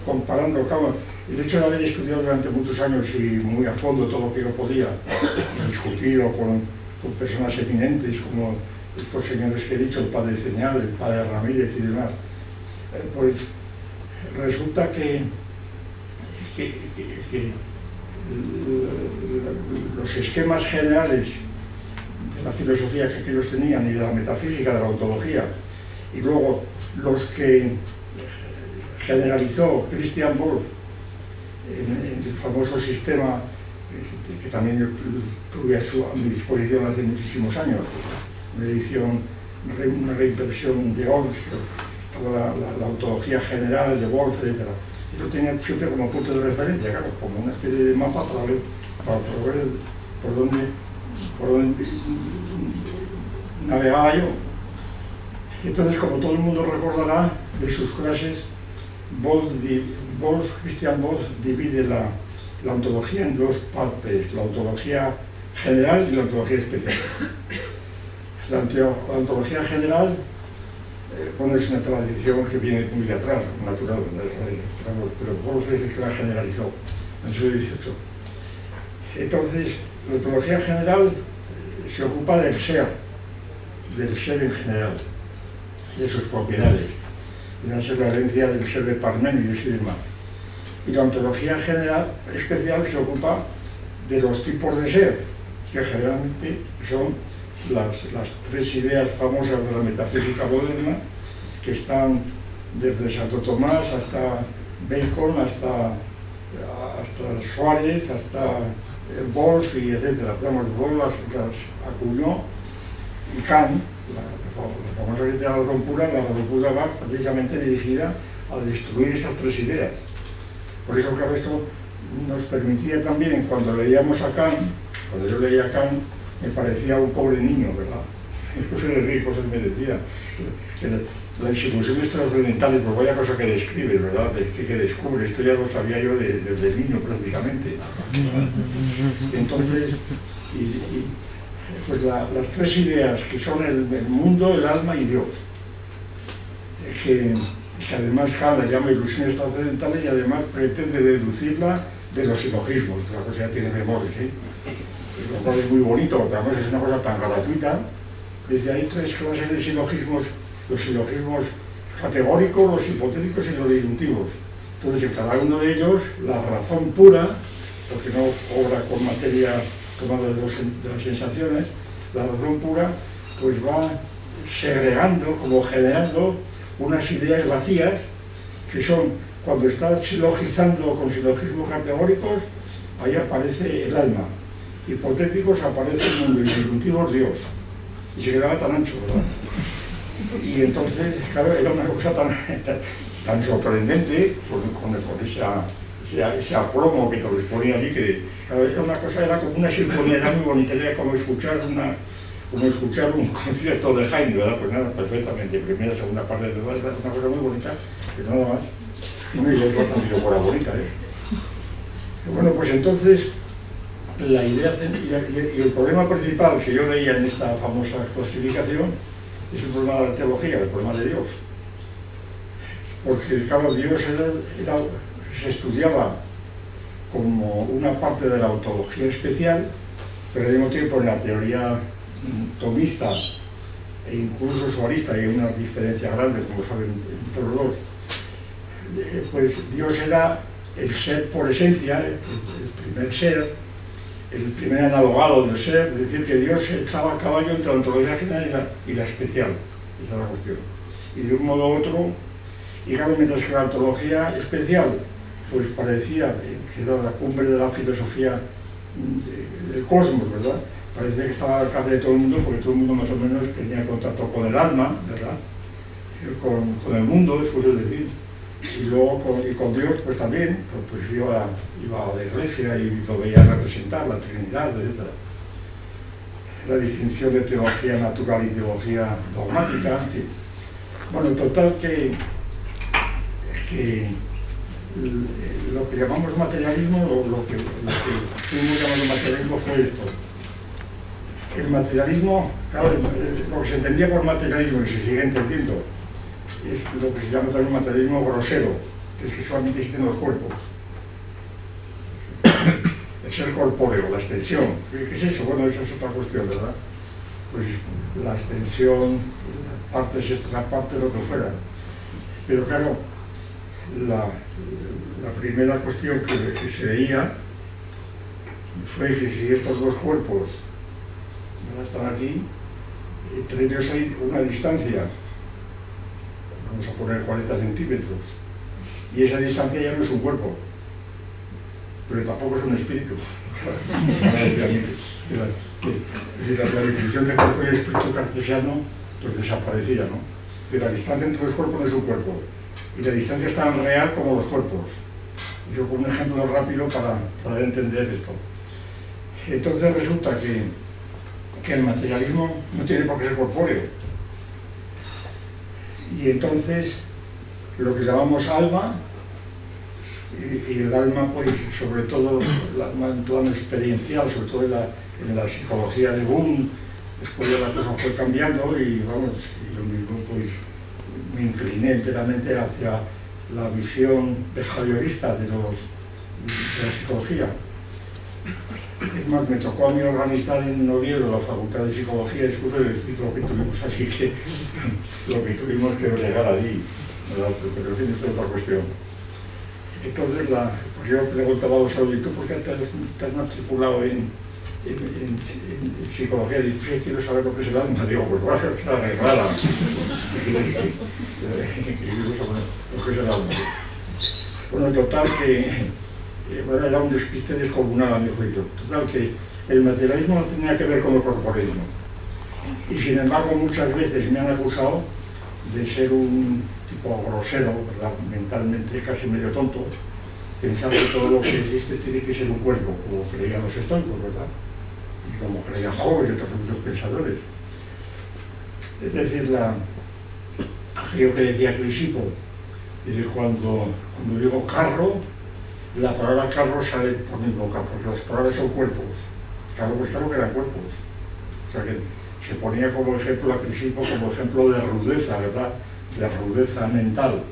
comparando, claro, el hecho de haber estudiado durante muchos años y muy a fondo todo lo que yo podía, y discutido con personas eminentes como estos señores que he dicho, el padre Ceñal, el padre Ramírez y demás, pues resulta que los esquemas generales de la filosofía que ellos tenían y de la metafísica, de la ontología, y luego los que generalizó Christian Wolff en el famoso sistema que también yo tuve a mi disposición hace muchísimos años, una reimpresión de Olms, toda la ontología general de Wolff, etc. Y lo tenía siempre como punto de referencia, claro, como una especie de mapa para ver por dónde navegaba yo. Entonces, como todo el mundo recordará de sus clases, Christian Wolff divide la ontología en 2 partes, la ontología general y la ontología especial. La ontología general, bueno, es una tradición que viene muy de atrás, natural, pero Wolff es el que la generalizó en el siglo XVIII. Entonces, la ontología general se ocupa del ser en general, y de sus propiedades, y de la herencia del ser de Parménides y demás. Y la ontología general especial se ocupa de los tipos de ser, que generalmente son las 3 ideas famosas de la metafísica moderna, que están desde Santo Tomás hasta Bacon, hasta Suárez, hasta Wolff y etcétera. Wolff las acuñó, y Kant, la famosa idea de la razón pura va precisamente dirigida a destruir esas 3 ideas. Por eso, claro, esto nos permitía también, cuando leíamos a Kant, cuando yo leía a Kant, me parecía un pobre niño, ¿verdad? Cosas de río, cosas me decía. Las instituciones trascendentales, pues vaya cosa que describe, ¿verdad? Que descubre, esto ya lo sabía yo desde niño prácticamente. Entonces, pues las tres ideas que son el mundo, el alma y Dios, que además Kahn las llama ilusiones trascendentales y además pretende deducirla de los silogismos, la cosa ya tiene memorias, ¿sí? Lo cual es muy bonito, porque además es una cosa tan gratuita. Desde ahí tres clases de silogismos: los silogismos categóricos, los hipotéticos y los disyuntivos. Entonces, en cada uno de ellos, la razón pura, porque no obra con materia tomada de las sensaciones, la razón pura, pues va segregando, como generando unas ideas vacías, que son, cuando estás silogizando con silogismos categóricos, ahí aparece el alma, hipotéticos aparece el mundo y disyuntivos Dios. Y se quedaba tan ancho, ¿verdad? Y entonces, claro, era una cosa tan sorprendente con ese aplomo que te les ponía allí, que claro, era una cosa, era como una sinfonía, era muy bonita, era como escuchar un concierto de Haydn, ¿verdad? Pues nada, perfectamente, primera, segunda parte de todo, era una cosa muy bonita, pero nada más. No me digo también por la bonita, ¿eh? Bueno, pues entonces, la idea y el problema principal que yo veía en esta famosa clasificación es el problema de la teología, el problema de Dios. Porque, claro, Dios se estudiaba como una parte de la ontología especial, pero al mismo tiempo en la teoría tomista e incluso suarista, hay una diferencia grande, como saben, entre los dos, pues Dios era el ser por esencia, el primer ser, el primer analogado del ser, es decir, que Dios estaba a caballo entre la ontología general y la especial, esa es la cuestión. Y de un modo u otro, y claro, mientras que la ontología especial, pues parecía que era la cumbre de la filosofía del cosmos, ¿verdad? Parecía que estaba al alcance de todo el mundo, porque todo el mundo más o menos tenía contacto con el alma, ¿verdad? Con el mundo, después de decir. Y luego con Dios, pues también, pues iba a la iglesia y lo veía representar, la Trinidad, etc. La distinción de teología natural y teología dogmática, en fin. Bueno, en total que lo que llamamos materialismo, lo que fuimos llamando materialismo fue esto. El materialismo, claro, lo que se entendía por materialismo y se sigue entendiendo, es lo que se llama también materialismo grosero, que es que solamente existen los cuerpos. El ser corpóreo, la extensión. ¿Qué es eso? Bueno, esa es otra cuestión, ¿verdad? Pues la extensión, partes extraparte, lo que fuera. Pero claro, la primera cuestión que se veía fue que si estos dos cuerpos están aquí, entre ellos hay una distancia, vamos a poner 40 centímetros, y esa distancia ya no es un cuerpo, pero tampoco es un espíritu. La definición de cuerpo y espíritu cartesiano pues desaparecía, ¿no? Es decir, la distancia entre los cuerpos no es un cuerpo, y la distancia es tan real como los cuerpos. Yo pongo un ejemplo rápido para poder entender esto. Entonces resulta que el materialismo no tiene por qué ser corpóreo. Y entonces lo que llamamos alma, y el alma pues sobre todo en plano experiencial, sobre todo en la psicología de Wundt, después de la cosa fue cambiando y vamos, y yo mismo pues me incliné enteramente hacia la visión behaviorista de la psicología. Es más, me tocó a mí organizar en Oviedo la Facultad de Psicología, excuso de decir lo que tuvimos allí, lo que tuvimos que bregar allí, ¿verdad? Pero en fin, esto es otra cuestión. Entonces, pues yo preguntaba a los auditores, ¿por qué te has matriculado en psicología? Dice, sí, quiero saber lo que es el alma. Digo, pues vas a estar arreglada. Lo que es el alma. Bueno, total que era un despiste descomunal a mi juicio. Total que el materialismo no tenía que ver con el corporeismo. Y sin embargo, muchas veces me han acusado de ser un tipo grosero, ¿verdad? Mentalmente casi medio tonto, pensar que todo lo que existe tiene que ser un cuerpo, como creían los estoicos, ¿verdad? y como creía Hobbes y otros muchos pensadores. Es decir, aquello que decía Crisipo, es decir, cuando digo carro, la palabra carro sale por mi boca, porque las palabras son cuerpos. Carro, pues claro que eran cuerpos. O sea que se ponía como ejemplo a Crisipo, como ejemplo de rudeza, ¿verdad? De rudeza mental,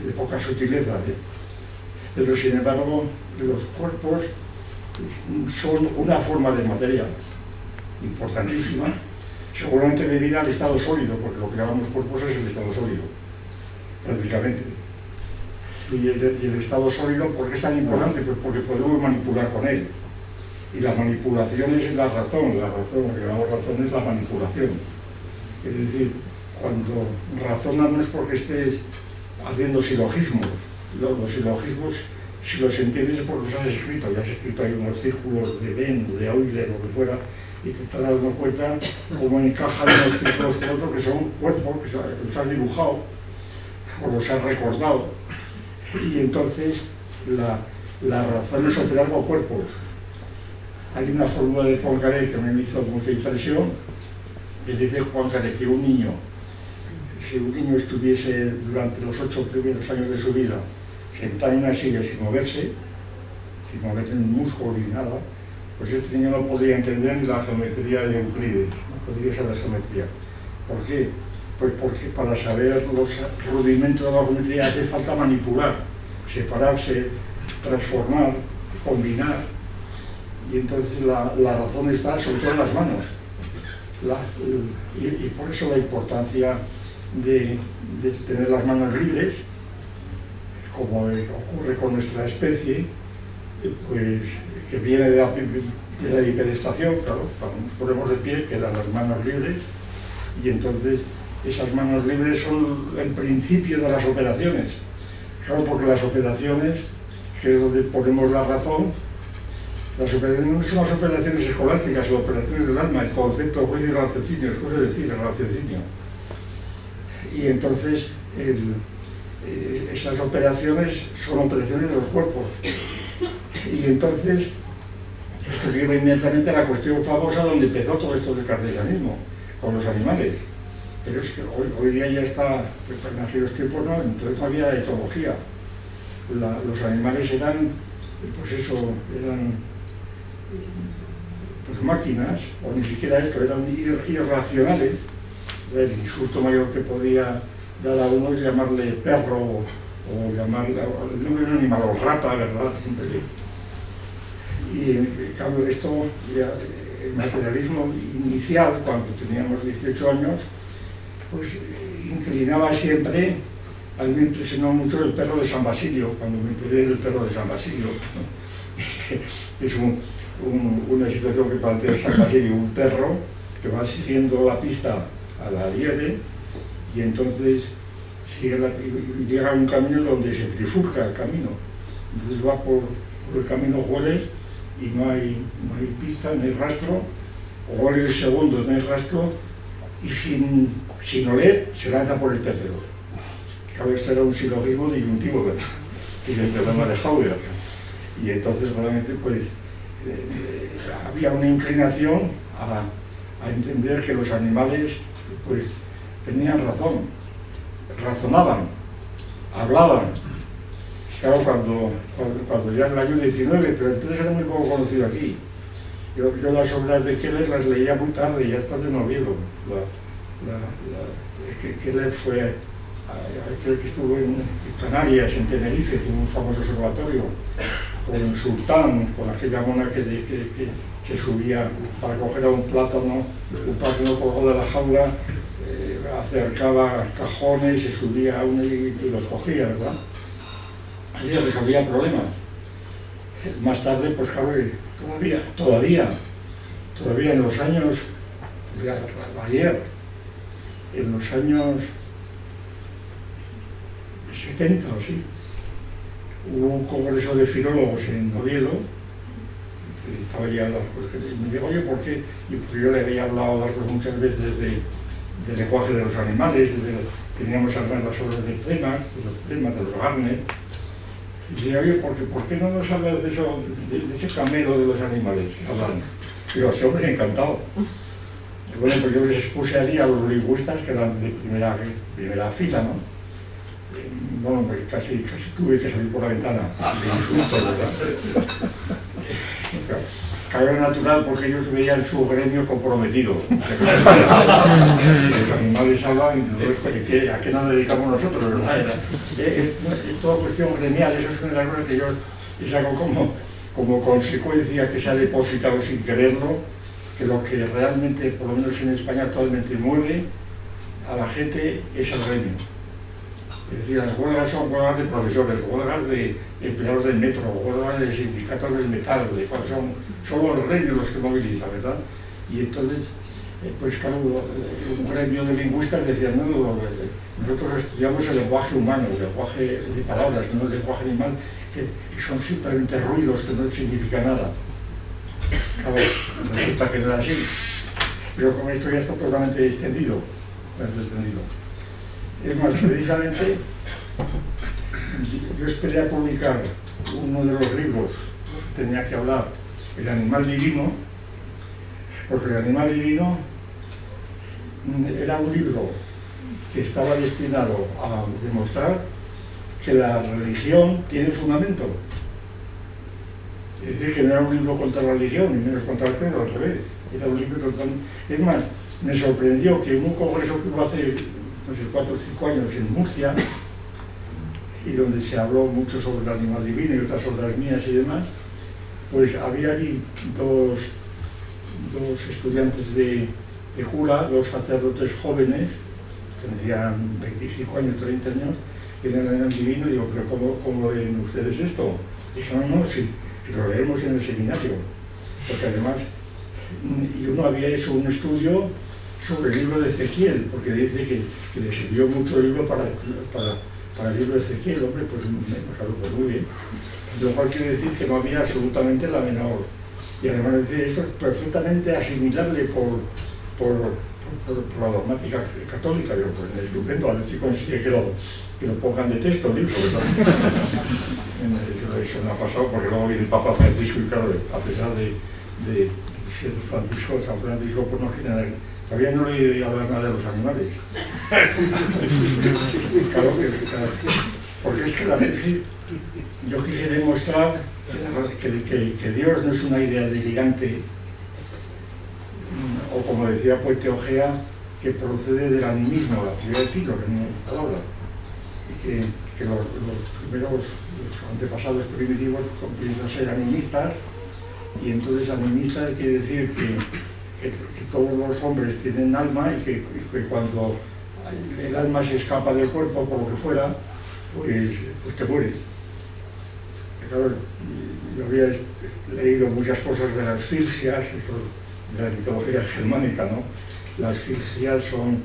de poca sutileza, ¿eh? Pero sin embargo, los cuerpos son una forma de materia importantísima, seguramente debida al estado sólido, porque lo que llamamos cuerpos es el estado sólido, prácticamente. Y el estado sólido, ¿por qué es tan importante? Pues porque podemos manipular con él. Y la manipulación es la razón, lo que llamamos razón es la manipulación. Es decir, cuando razonas no es porque estés haciendo silogismos. Los silogismos, si los entiendes es porque los has escrito. Ya has escrito ahí unos círculos de Venn, de Euler, lo que fuera, y te estás dando cuenta cómo encajan unos círculos con otros que son cuerpos, que los has dibujado o los has recordado. Y entonces la razón es operar con cuerpos. Hay una fórmula de Poincaré que me hizo mucha impresión, que dice Poincaré que un niño, si un niño estuviese durante los 8 primeros años de su vida sentado en una silla sin moverse ni un músculo ni nada, pues este niño no podría entender ni la geometría de Euclides, no podría saber la geometría. ¿Por qué? Pues porque para saber los rudimentos de la geometría hace falta manipular, separarse, transformar, combinar. Y entonces la razón está sobre todo en las manos. Y por eso la importancia de tener las manos libres, como ocurre con nuestra especie, pues que viene de la bipedestación, claro, cuando nos ponemos de pie quedan las manos libres, y entonces esas manos libres son el principio de las operaciones. Claro, porque las operaciones, que es donde ponemos la razón, las operaciones no son las operaciones escolásticas, son operaciones del alma, el concepto, juicio y raciocinio, es cosa de decir, el raciocinio. Y entonces esas operaciones son operaciones de los cuerpos. Y entonces esto lleva inmediatamente a la cuestión famosa donde empezó todo esto del cartesianismo, con los animales. Pero es que hoy día ya está, en aquellos tiempos no, entonces no había etología. Los animales eran, pues eso, eran pues máquinas, o ni siquiera esto, eran irracionales. El insulto mayor que podía dar a uno es llamarle perro o llamarle el nombre de un animal, o rata, ¿verdad? Siempre. Y en cambio esto, ya, el materialismo inicial, cuando teníamos 18 años, pues inclinaba siempre. A mí me impresionó mucho el perro de San Basilio, cuando me enteré del perro de San Basilio. Es una situación que plantea San Basilio, un perro que va siguiendo la pista a la liebre y entonces llega a un camino donde se trifurca el camino. Entonces va por el camino, huele y no hay pista, no hay rastro, o huele el segundo, no hay rastro, y sin oler se lanza por el tercero. Claro, esto era un silogismo disyuntivo, ¿verdad? Que es el problema de Hauer. Y entonces realmente pues había una inclinación a entender que los animales pues tenían razón, razonaban, hablaban. Claro, cuando ya en el año 19, pero entonces era muy poco conocido aquí. Yo las obras de Keller las leía muy tarde, ya está de Oviedo. Keller fue aquel que estuvo en Canarias, en Tenerife, con un famoso observatorio, con Sultán, con aquella mona que se subía para coger a un plátano colgado de la jaula, acercaba cajones, se subía a uno y los cogía, ¿verdad? Y resolvía problemas. Más tarde, pues claro, todavía en los años, ayer, en los años 70 o sí, hubo un congreso de filólogos en Oviedo, que estaba ya me dijo, oye, ¿por qué? Y porque yo le había hablado muchas veces del lenguaje de los animales, teníamos hablar las obras de Plema, de los Garner, Y dice, oye, ¿por qué no nos hablas de eso, de ese camelo de los animales que hablan? Digo, ese hombre encantado. Y bueno, pues yo les expuse allí a los lingüistas que eran de primera fila, ¿no? Bueno, pues casi tuve que salir por la ventana de insultos, ¿verdad? Claro, natural porque ellos veían su gremio comprometido. Si los animales hablan, ¿a qué nos dedicamos nosotros? ¿Verdad? Es toda cuestión gremial, eso es una de las cosas que yo les hago como consecuencia que se ha depositado sin quererlo, que lo que realmente, por lo menos en España, actualmente mueve a la gente es el gremio. Es decir, las huelgas son huelgas de profesores, huelgas de empleados del metro, huelgas de sindicatos del metal, son los gremios los que movilizan, ¿verdad? Y entonces, pues claro, un gremio de lingüistas decía, no, nosotros estudiamos el lenguaje humano, el lenguaje de palabras, no el lenguaje animal, que son simplemente ruidos que no significan nada. Claro, resulta que no era así, pero con esto ya está totalmente extendido. Es más, precisamente, yo esperé a publicar uno de los libros que tenía que hablar, El animal divino, porque El animal divino era un libro que estaba destinado a demostrar que la religión tiene fundamento. Es decir, que no era un libro contra la religión, ni menos contra el credo, al revés. Era un libro contra... Es más, me sorprendió que en un congreso que hubo hace, no sé, 4 o 5 años en Murcia, y donde se habló mucho sobre el animal divino y otras obras mías y demás, pues había allí dos estudiantes de cura, 2 sacerdotes jóvenes, tendrían 25 años, 30 años, que eran el animal divino, y digo, pero ¿cómo leen ustedes esto? Dice, no, sí, lo leemos en el seminario, porque además yo no había hecho un estudio sobre el libro de Ezequiel, porque dice que le sirvió mucho el libro para el libro de Ezequiel. Hombre, pues muy bien. Lo cual quiere decir que no había absolutamente la menor. Y además dice, esto es perfectamente asimilable por la dogmática católica. Yo, pues estupendo, a ver si consigue que lo pongan de texto el libro, ¿verdad? Eso me ha pasado porque luego viene el Papa Francisco y claro, a pesar de ser Francisco, San Francisco, pues no genera... Todavía no le he oído hablar nada de los animales. Claro porque es que la Virgen, yo quise demostrar que Dios no es una idea delirante, o como decía Puente Ojea, que procede del animismo, la actividad de Tilo, que no es palabra, y que los primeros los antepasados primitivos comienzan a ser animistas, y entonces animistas quiere decir que todos los hombres tienen alma y que cuando el alma se escapa del cuerpo por lo que fuera, pues te mueres. Claro, yo había leído muchas cosas de las filcias, de la mitología germánica, ¿no? Las filcias son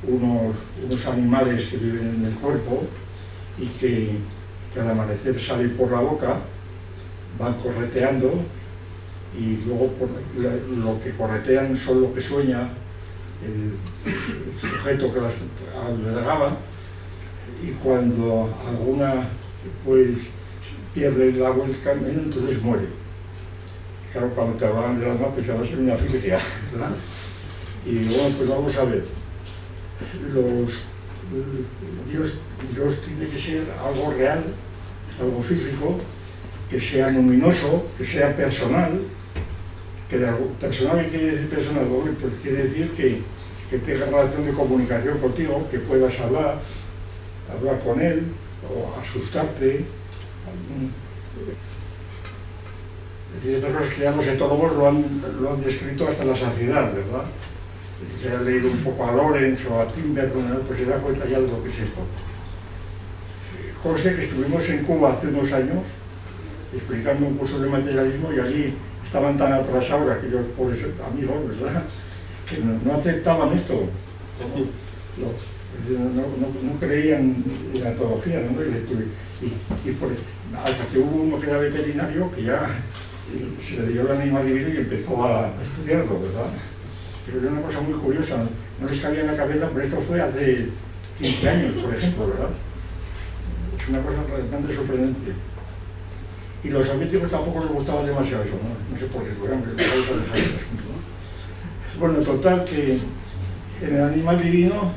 unos animales que viven en el cuerpo y que al amanecer salen por la boca, van correteando, y luego lo que corretean son lo que sueña el sujeto que las albergaba, y cuando alguna pues pierde el agua el camino, entonces muere. Claro, cuando te hablaban del alma pensabas en una filcia, ¿verdad? Y bueno, pues vamos a ver, Dios tiene que ser algo real, algo físico, que sea luminoso, que sea personal. Personal, ¿qué quiere decir personal? Pues quiere decir que tenga relación de comunicación contigo, que puedas hablar con él, o asustarte. Es decir, estas cosas que ya los etólogos lo han descrito hasta la saciedad, ¿verdad? Si se ha leído un poco a Lorenz o a Timberton, pues se da cuenta ya de lo que es esto. Conste que estuvimos en Cuba hace unos años explicando un curso de materialismo, y allí estaban tan atrasados aquellos pobres amigos, ¿verdad?, que no aceptaban esto. No creían en la teología, ¿no? Hasta que hubo uno que era veterinario que ya se le dio el animal divino y empezó a estudiarlo, ¿verdad? Pero era una cosa muy curiosa, no les cabía en la cabeza, pero esto fue hace 15 años, por ejemplo, ¿verdad? Es una cosa realmente sorprendente. Y los soviéticos tampoco les gustaba demasiado eso, no sé por qué, porque les gusta dejar este asunto, ¿no? Bueno, total, que en el animal divino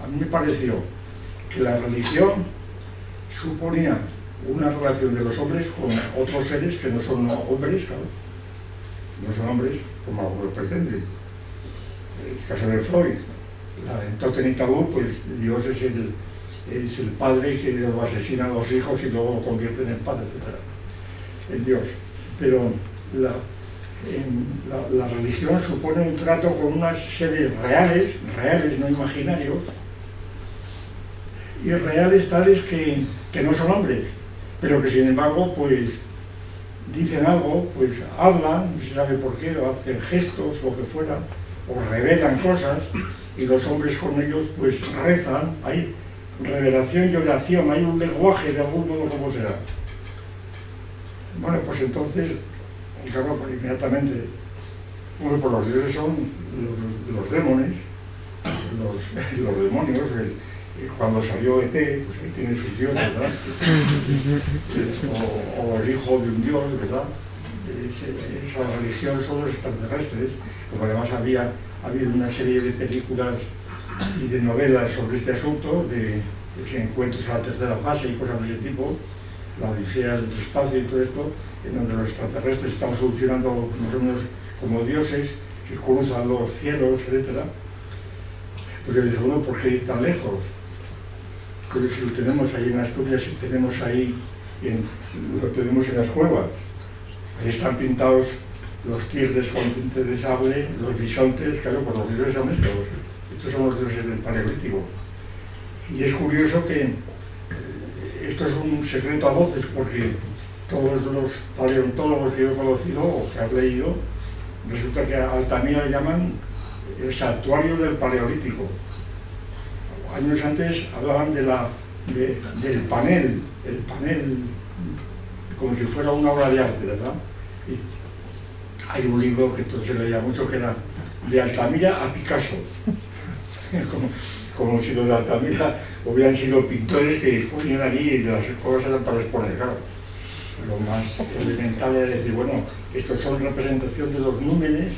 a mí me pareció que la religión suponía una relación de los hombres con otros seres que no son hombres, claro, no son hombres como algunos pretenden. El caso de Freud, en Totem y Tabú, pues Dios es el padre que lo asesina a los hijos y luego lo convierte en el padre, etc. En Dios. Pero la religión supone un trato con unas seres reales, no imaginarios, y reales tales que no son hombres, pero que sin embargo pues dicen algo, pues hablan, no se sabe por qué, o hacen gestos, lo que fuera, o revelan cosas, y los hombres con ellos pues rezan, hay revelación y oración, hay un lenguaje de algún modo como será. Bueno, pues entonces, claro, pues inmediatamente, bueno, pues los dioses son los demonios, los demonios, cuando salió ET, pues ahí tiene sus dioses, ¿verdad? O el hijo de un dios, ¿verdad? Esa religión son los extraterrestres, como además había habido una serie de películas y de novelas sobre este asunto, de encuentros a la tercera fase y cosas de ese tipo, la odisea del espacio y todo esto, en donde los extraterrestres están funcionando como dioses que cruzan los cielos, etc. Porque yo dije, bueno, ¿por qué ir tan lejos? Pero si lo tenemos ahí en Asturias, si tenemos ahí, lo tenemos en las cuevas, ahí están pintados los tigres con tinte de sable, los bisontes, claro, pues los dioses son estos son los dioses del Paleolítico. Y es curioso que esto es un secreto a voces, porque todos los paleontólogos que yo he conocido o que he leído, resulta que a Altamira le llaman el santuario del Paleolítico. Años antes hablaban del panel, el panel como si fuera una obra de arte, ¿verdad? Y hay un libro que entonces se leía mucho que era de Altamira a Picasso, como si los de Altamira hubieran sido pintores que ponían allí y las cosas eran para exponer, claro. Lo más elemental es decir, bueno, estos son representación de los númenes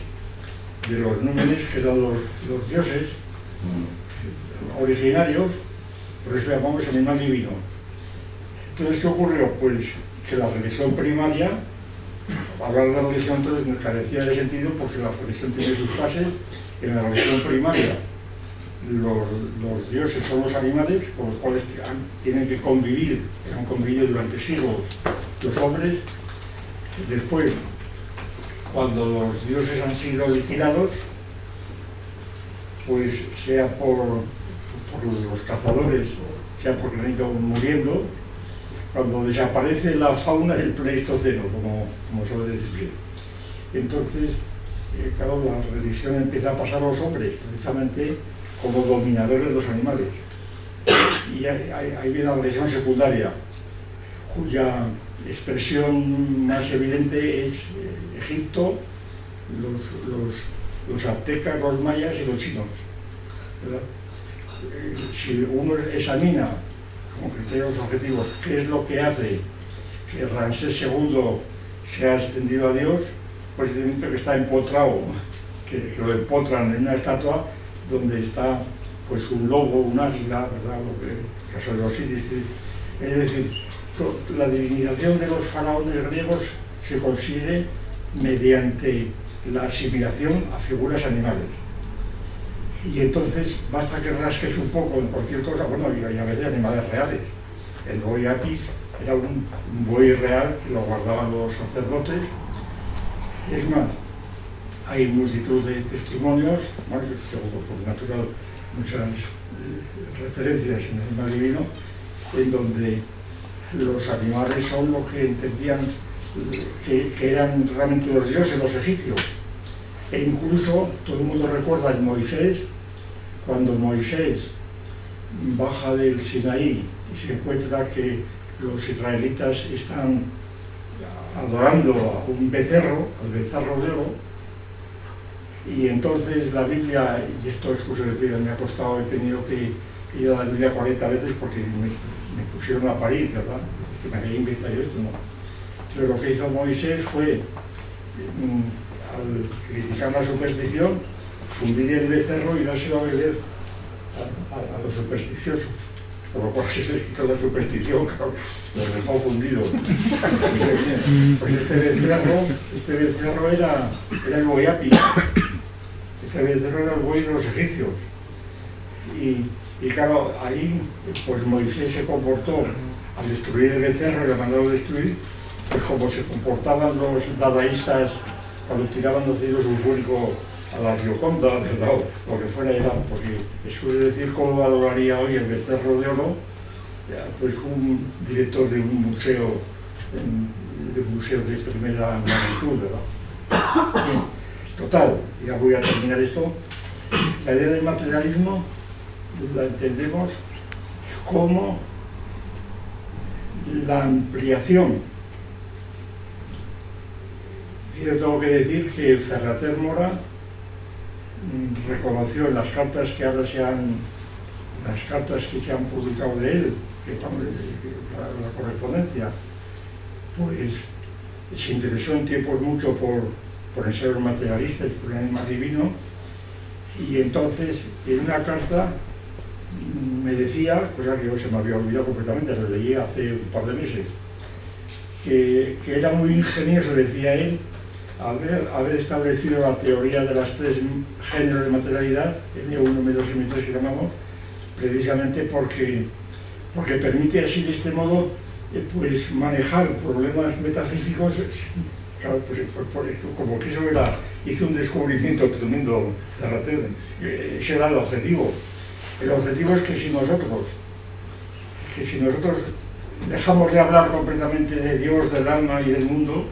que eran los dioses originarios, por eso llamamos animal divino. Entonces, ¿qué ocurrió? Pues que la religión primaria, hablar de la religión entonces nos carecía de sentido, porque la religión tiene sus fases. En la religión primaria los dioses son los animales con los cuales tienen que convivir, que han convivido durante siglos los hombres. Después, cuando los dioses han sido liquidados, pues sea por los cazadores, sea porque han ido muriendo, cuando desaparece la fauna del Pleistoceno, como suele decir. Entonces, claro, la religión empieza a pasar a los hombres, precisamente como dominadores de los animales. Y ahí viene la religión secundaria, cuya expresión más evidente es Egipto, los aztecas, los mayas y los chinos, ¿verdad? Si uno examina con criterios objetivos qué es lo que hace que Ramsés II sea ascendido a Dios, pues evidentemente que está empotrado, que lo empotran en una estatua donde está pues un lobo, un águila, ¿verdad? El caso de los Osiris. Es decir, la divinización de los faraones griegos se consigue mediante la asimilación a figuras animales. Y entonces basta que rasques un poco en cualquier cosa, bueno, y a veces animales reales. El buey apis era un buey real que lo guardaban los sacerdotes. Es más, hay multitud de testimonios, bueno, yo tengo por natural muchas referencias en el animal divino, en donde los animales son lo que entendían que eran realmente los dioses, los egipcios. E incluso todo el mundo recuerda en Moisés, cuando Moisés baja del Sinaí y se encuentra que los israelitas están adorando a un becerro, al becerro de oro, y entonces la Biblia, y esto es decir, me ha costado, he tenido que ir a la Biblia 40 veces porque me pusieron a parir, ¿verdad? Que me había inventado yo esto, no. Pero lo que hizo Moisés fue, al criticar la superstición, fundir el becerro y dárselo a beber a los supersticiosos. Por lo cual, si se les quitó la superstición, claro, los dejó fundidos. Pues este becerro era el boyapi. Este becerro era el buey de los egipcios. Y claro, ahí pues Moisés se comportó al destruir el becerro y le mandó a destruir, pues como se comportaban los dadaístas cuando tiraban ácido sulfúrico a la Gioconda, ¿verdad? O lo que fuera era, porque eso es decir cómo valoraría hoy el becerro de oro, pues un director de un museo de primera magnitud, ¿verdad? Bien, total, ya voy a terminar esto. La idea del materialismo la entendemos como la ampliación. Yo tengo que decir que Ferrater Mora reconoció en las cartas que ahora se han publicado de él, que la correspondencia, pues se interesó en tiempos mucho por el ser materialista y por el más divino, y entonces en una carta me decía, cosa que yo se me había olvidado completamente, lo leí hace un par de meses, que era muy ingenioso, decía él, haber establecido la teoría de los tres géneros de materialidad, M1, M2 y M3 que llamamos, precisamente porque permite así de este modo pues manejar problemas metafísicos. Claro, pues como que eso hizo un descubrimiento tremendo de Ferrater, ese era el objetivo. El objetivo es que si nosotros dejamos de hablar completamente de Dios, del alma y del mundo,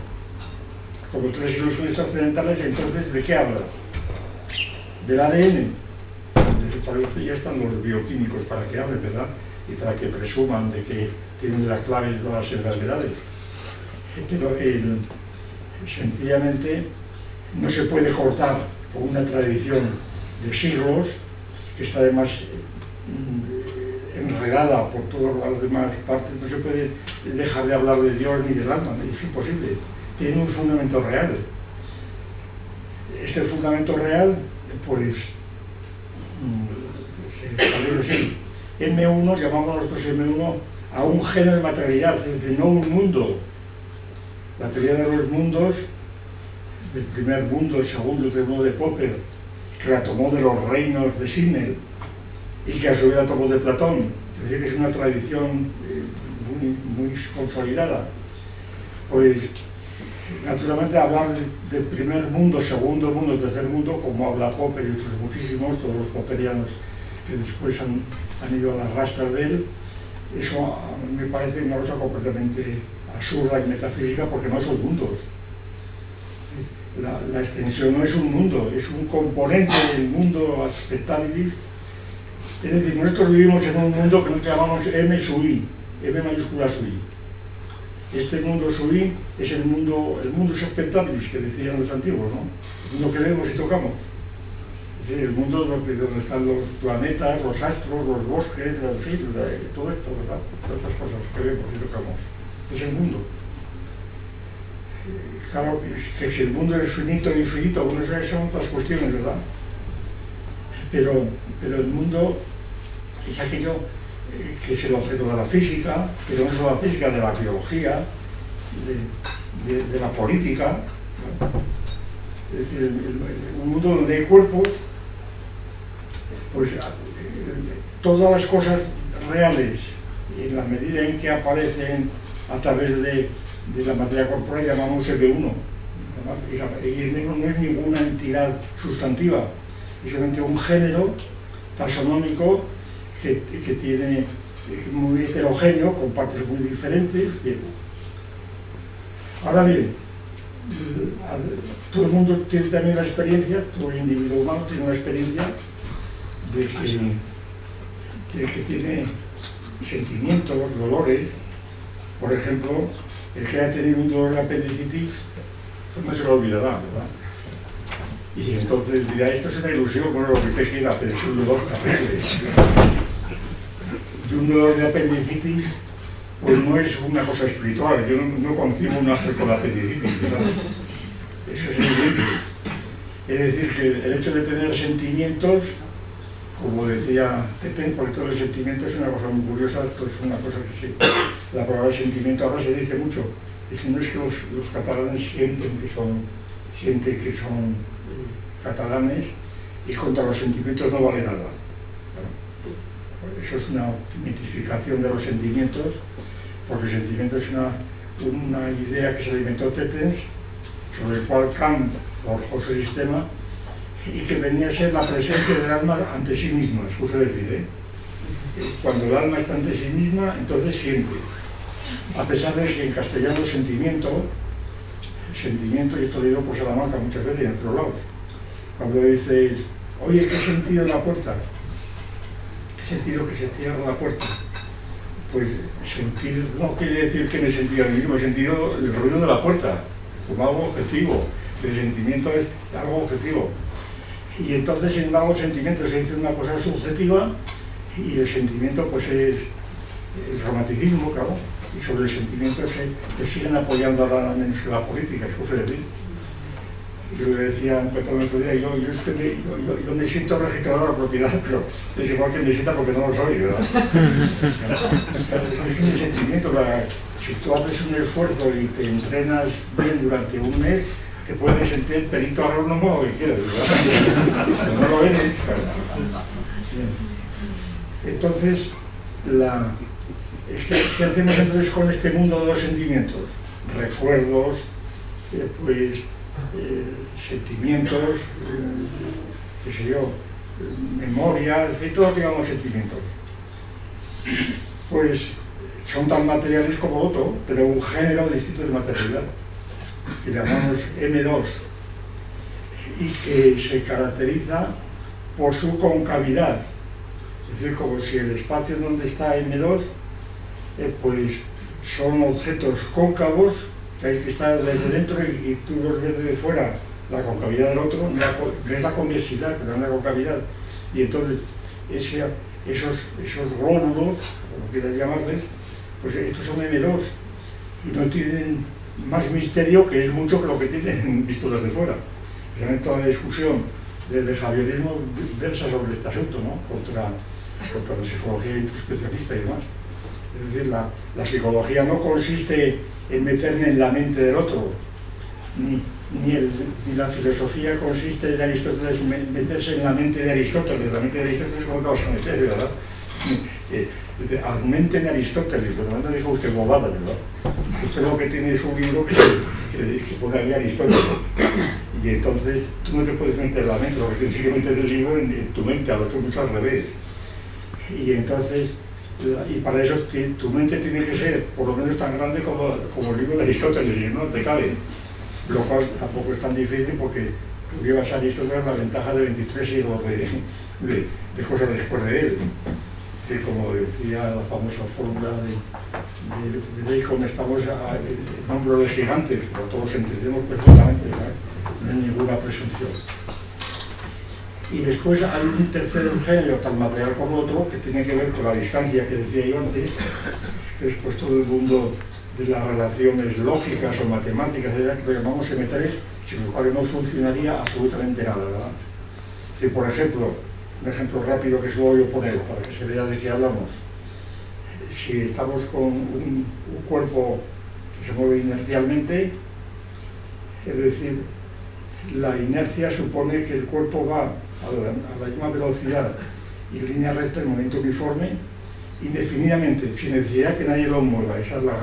como tres ilusiones trascendentales, entonces ¿de qué hablas? Del ADN. Para esto ya están los bioquímicos para que hablen, ¿verdad? Y para que presuman de que tienen la clave de todas las enfermedades. Pero sencillamente no se puede cortar con una tradición de siglos, que está además enredada por todas las demás partes. No se puede dejar de hablar de Dios ni del alma, es imposible. Tiene un fundamento real. Este fundamento real, pues, se establece así. M1, llamamos nosotros M1 a un género de materialidad, es decir, no un mundo. La teoría de los mundos, del primer mundo, el segundo, el tercero de Popper, que la tomó de los reinos de Simmel y que a su vez la tomó de Platón. Es decir, que es una tradición muy consolidada. Pues, naturalmente, hablar del primer mundo, segundo mundo, tercer mundo, como habla Popper y otros muchísimos, todos los popperianos que después han ido a las rastras de él, eso a mí me parece una cosa completamente absurda y metafísica, porque no son mundos. La extensión no es un mundo, es un componente del mundo aspectabilis. Es decir, nosotros vivimos en un mundo que nos llamamos M sub I, M mayúscula sub I. Este mundo sub I es el mundo aspectabilis que decían los antiguos, ¿no? El mundo que vemos y tocamos. Es decir, el mundo donde están los planetas, los astros, los bosques, todo esto, ¿verdad? Todas estas cosas que vemos y tocamos. Es el mundo. Claro que si el mundo es finito o infinito, bueno, esas son otras cuestiones, ¿verdad? Pero el mundo es aquello que es el objeto de la física, pero no solo la física, de la biología, de la política, ¿no? Es decir, un mundo donde hay cuerpos, pues todas las cosas reales, en la medida en que aparecen a través de la materia corporal, llamamos M1. Y el M1 no es ninguna entidad sustantiva, es simplemente un género taxonómico que es muy heterogéneo, con partes muy diferentes. Bien. Ahora bien, todo el mundo tiene también la experiencia, todo el individuo humano tiene una experiencia de que tiene sentimientos, dolores. Por ejemplo, el que haya tenido un dolor de apendicitis, pues no se lo olvidará, ¿verdad? Y entonces dirá, esto es una ilusión, bueno, lo que te queda, pero es un dolor terrible. Y un dolor de apendicitis pues no es una cosa espiritual. Yo no concibo un ángel con apendicitis, ¿verdad? Eso es evidente. Es decir, que el hecho de tener sentimientos, como decía Tetén, porque todo el sentimiento es una cosa muy curiosa, pues es una cosa que sí. La palabra sentimiento ahora se dice mucho. Es que no es que los catalanes sienten que son catalanes y contra los sentimientos no vale nada. Eso es una mitificación de los sentimientos, porque el sentimiento es una idea que se alimentó Tetens, sobre el cual Kant forjó su sistema, y que venía a ser la presencia del alma ante sí misma, es justo decir, cuando el alma está ante sí misma, entonces siente. A pesar de que en castellano sentimiento, y esto lo digo por Salamanca muchas veces y en otros lados, cuando dices, oye, ¿qué sentido en la puerta? ¿Qué sentido que se cierra la puerta? Pues sentido no quiere decir que en el sentido del mismo sentido el ruido de la puerta, como algo objetivo. El sentimiento es algo objetivo. Y entonces, sin embargo, el sentimiento se dice una cosa subjetiva y el sentimiento pues es el romanticismo, claro. Y sobre el sentimiento se siguen apoyando ahora menos que la política, es cosa de decir. Yo le decía a un petón el otro día, yo me siento registrador de la propiedad, pero es igual que me sienta porque no lo soy, ¿verdad? Es un sentimiento, si tú haces un esfuerzo y te entrenas bien durante un mes, te puedes sentir perito agrónomo o lo que quieras, ¿verdad? Pero no lo eres, claro. Entonces, ¿qué hacemos entonces con este mundo de los sentimientos? Recuerdos, sentimientos, qué sé yo, memorias, y todo lo que llamamos sentimientos. Pues son tan materiales como otro, pero un género distinto de materialidad, que llamamos M2, y que se caracteriza por su concavidad. Es decir, como si el espacio donde está M2, pues son objetos cóncavos que hay que estar desde dentro y tú los ves desde fuera, la concavidad del otro, ves la convexidad, pero no la concavidad. Y entonces esos glóbulos, como quieras llamarles, pues estos son M2 y no tienen más misterio, que es mucho que lo que tienen visto desde fuera. Realmente toda la discusión del behaviorismo versa sobre este asunto, ¿no? Contra la psicología introspeccionista y demás. Es decir, la psicología no consiste en meterme en la mente del otro, ni la filosofía consiste de Aristóteles meterse en la mente de Aristóteles. La mente de Aristóteles, ¿cómo te vas a meter, verdad? Mente de Aristóteles, pero no dijo usted bobadas, ¿verdad? Usted lo que tiene es un libro que pone ahí Aristóteles. Y entonces tú no te puedes meter en la mente, lo que tienes que meter el libro en tu mente, a lo mucho al revés. Y entonces, y para eso tu mente tiene que ser por lo menos tan grande como el libro de Aristóteles, y no te cabe. Lo cual tampoco es tan difícil porque tú llevas a Aristóteles la ventaja de 23 siglos de cosas después de él. Que como decía la famosa fórmula de Bacon, estamos en número de gigantes, pero todos entendemos perfectamente, no hay ninguna presunción. Y después hay un tercer género, tan material como otro, que tiene que ver con la distancia que decía yo antes, que es pues todo el mundo de las relaciones lógicas o matemáticas, que lo llamamos M3, sin lo cual no funcionaría absolutamente nada, ¿verdad? Si, por ejemplo, un ejemplo rápido que se lo voy a poner para que se vea de qué hablamos. Si estamos con un cuerpo que se mueve inercialmente, es decir, la inercia supone que el cuerpo va a la misma velocidad y línea recta en momento uniforme, indefinidamente, sin necesidad que nadie lo mueva. Esa es la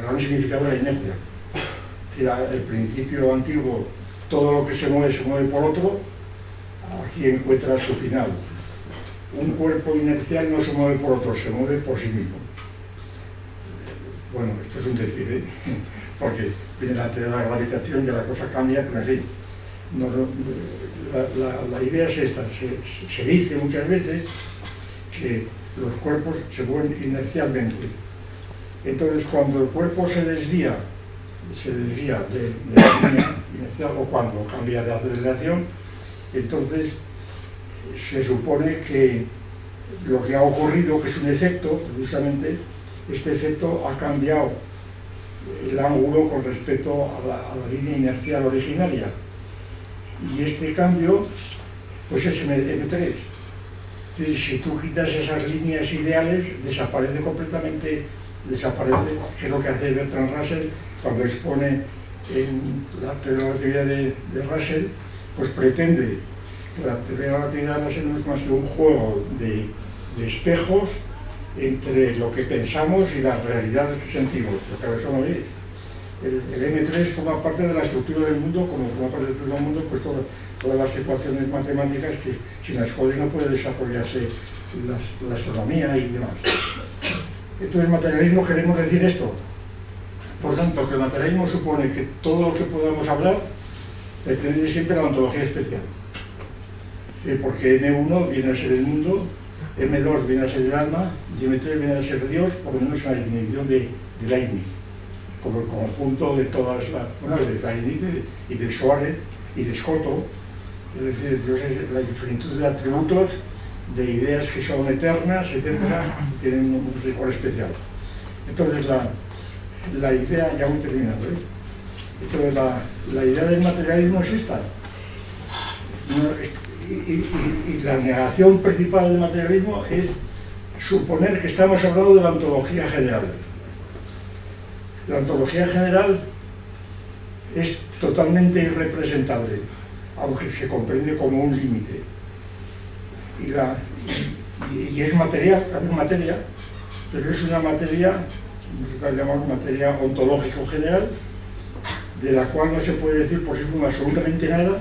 gran significado de la inercia. Es decir, el principio antiguo, todo lo que se mueve por otro. Aquí encuentra su final. Un cuerpo inercial no se mueve por otro, se mueve por sí mismo. Bueno, esto es un decir, ¿eh? Porque viene la teoría de la gravitación y la cosa cambia, pero en fin. La idea es esta. Se dice muchas veces que los cuerpos se mueven inercialmente. Entonces, cuando el cuerpo se desvía de la línea inercial o cuando cambia de aceleración, entonces se supone que lo que ha ocurrido, que es un efecto, precisamente, este efecto ha cambiado el ángulo con respecto a la línea inercial originaria. Y este cambio, pues es M3. Es decir, si tú quitas esas líneas ideales, desaparece completamente, desaparece, que es lo que hace Bertrand Russell cuando expone en la teoría de la relatividad de Russell, pues pretende que la teoría de la relatividad de Russell no es más que un juego de espejos entre lo que pensamos y las realidades que sentimos, porque eso no es. El M3 forma parte de la estructura del mundo, como forma parte de la estructura del mundo, pues todas las ecuaciones matemáticas que sin las cuales no puede desarrollarse la astronomía y demás. Entonces, el materialismo, queremos decir esto. Por tanto, que el materialismo supone que todo lo que podamos hablar pertenece siempre a la ontología especial. Porque M1 viene a ser el mundo, M2 viene a ser el alma, y M3 viene a ser Dios, por lo menos en la definición de Leibniz, como el conjunto de todas las, bueno, de Leibniz y de Suárez y de Scotto. Es decir, Dios es la infinitud de atributos, de ideas que son eternas, etcétera, y tienen un rigor especial. Entonces, la idea, ya voy terminando, entonces la idea del materialismo es esta. Y la negación principal del materialismo es suponer que estamos hablando de la ontología general. La ontología general es totalmente irrepresentable, aunque se comprende como un límite. Y es material, también materia, pero es una materia, nosotros llamamos materia ontológico general, de la cual no se puede decir por sí mismo absolutamente nada.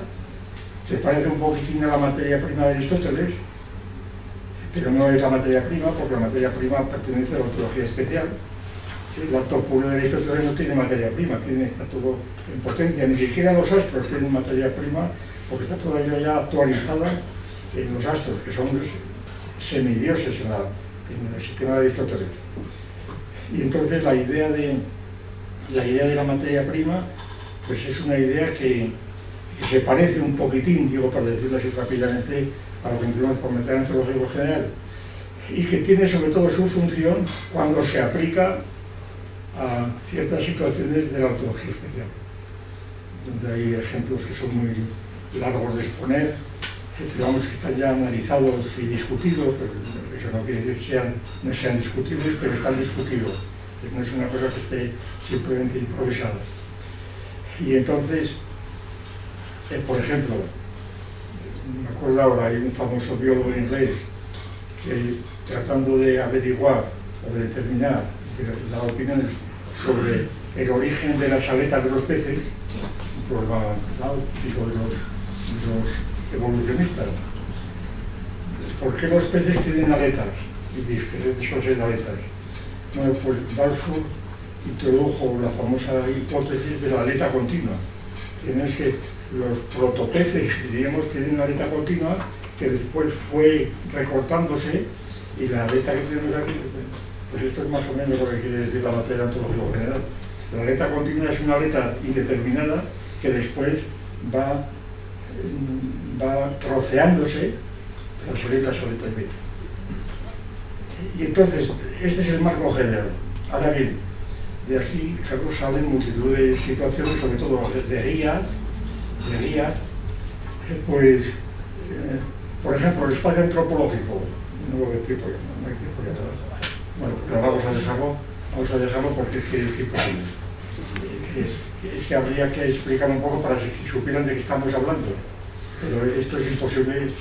Se parece un poquitín a la materia prima de Aristóteles, pero no es la materia prima, porque la materia prima pertenece a la ontología especial. La topología de Aristóteles no tiene materia prima, está todo en potencia, ni siquiera los astros tienen materia prima, porque está todavía ya actualizada en los astros, que son semidioses en el sistema de Aristóteles. Y entonces la idea de la materia prima, pues es una idea que se parece un poquitín, digo, para decirlo así rápidamente, a lo que entendemos por meter ontológico general, y que tiene sobre todo su función cuando se aplica a ciertas situaciones de la ontología especial, donde hay ejemplos que son muy largos de exponer, digamos que están ya analizados y discutidos, pero eso no quiere decir que no sean discutibles, pero están discutidos, no es una cosa que esté simplemente improvisada. Y entonces, por ejemplo, me acuerdo ahora, hay un famoso biólogo inglés que, tratando de averiguar o de determinar las opiniones sobre el origen de las aletas de los peces, un problema típico de los evolucionistas. ¿Por qué los peces tienen aletas y diferentes clases de aletas? Bueno, pues Balfour introdujo la famosa hipótesis de la aleta continua. Tienes que los protopeces, diríamos, tienen una aleta continua que después fue recortándose, y la aleta que tenemos aquí, pues esto es más o menos lo que quiere decir la materia ontológica general. La aleta continua es una aleta indeterminada que después va troceándose para salir las aletas B. Y entonces, este es el marco general. Ahora bien, de aquí, Carlos, salen multitud de situaciones, sobre todo de guías, pues, por ejemplo, el espacio antropológico. No hay tiempo ya. Bueno, pero vamos a dejarlo porque es que es imposible. Es que habría que explicar un poco para que supieran de qué estamos hablando. Pero esto es imposible,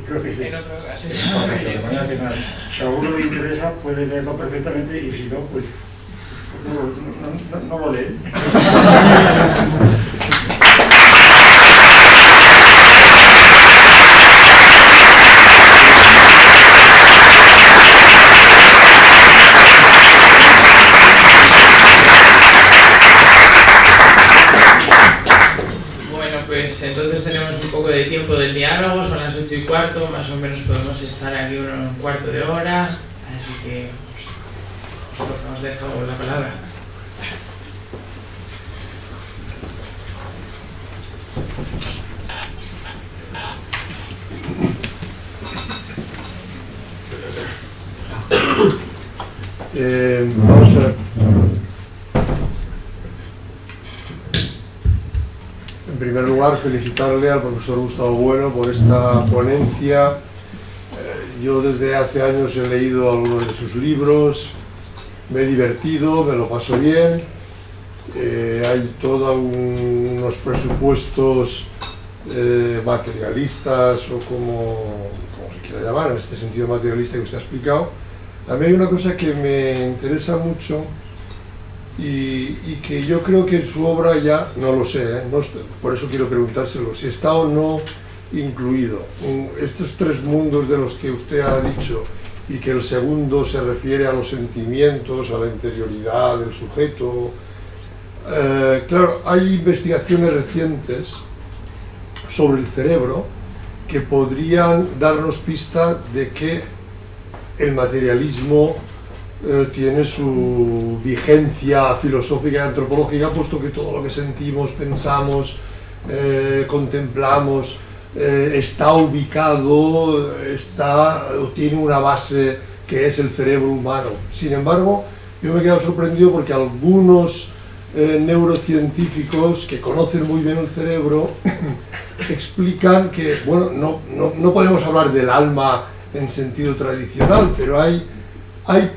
creo que sí. En otra ocasión. De manera que nada, si a uno le interesa puede leerlo perfectamente, y si no, pues no lo leen. Entonces tenemos un poco de tiempo del diálogo, son las 8:15, más o menos podemos estar aquí un cuarto de hora, así que os dejo la palabra. Vamos a ver. En primer lugar, felicitarle al profesor Gustavo Bueno por esta ponencia. Yo desde hace años he leído algunos de sus libros, me he divertido, me lo paso bien. Hay todos unos presupuestos materialistas o como se quiera llamar, en este sentido materialista que usted ha explicado. A mí hay una cosa que me interesa mucho y que yo creo que en su obra ya, no lo sé, no está, por eso quiero preguntárselo, si está o no incluido estos tres mundos de los que usted ha dicho, y que el segundo se refiere a los sentimientos, a la interioridad del sujeto. Claro, hay investigaciones recientes sobre el cerebro que podrían darnos pista de que el materialismo tiene su vigencia filosófica y antropológica, puesto que todo lo que sentimos, pensamos, contemplamos, está ubicado, tiene una base que es el cerebro humano. Sin embargo, yo me he quedado sorprendido porque algunos neurocientíficos que conocen muy bien el cerebro explican que, bueno, no podemos hablar del alma en sentido tradicional, pero hay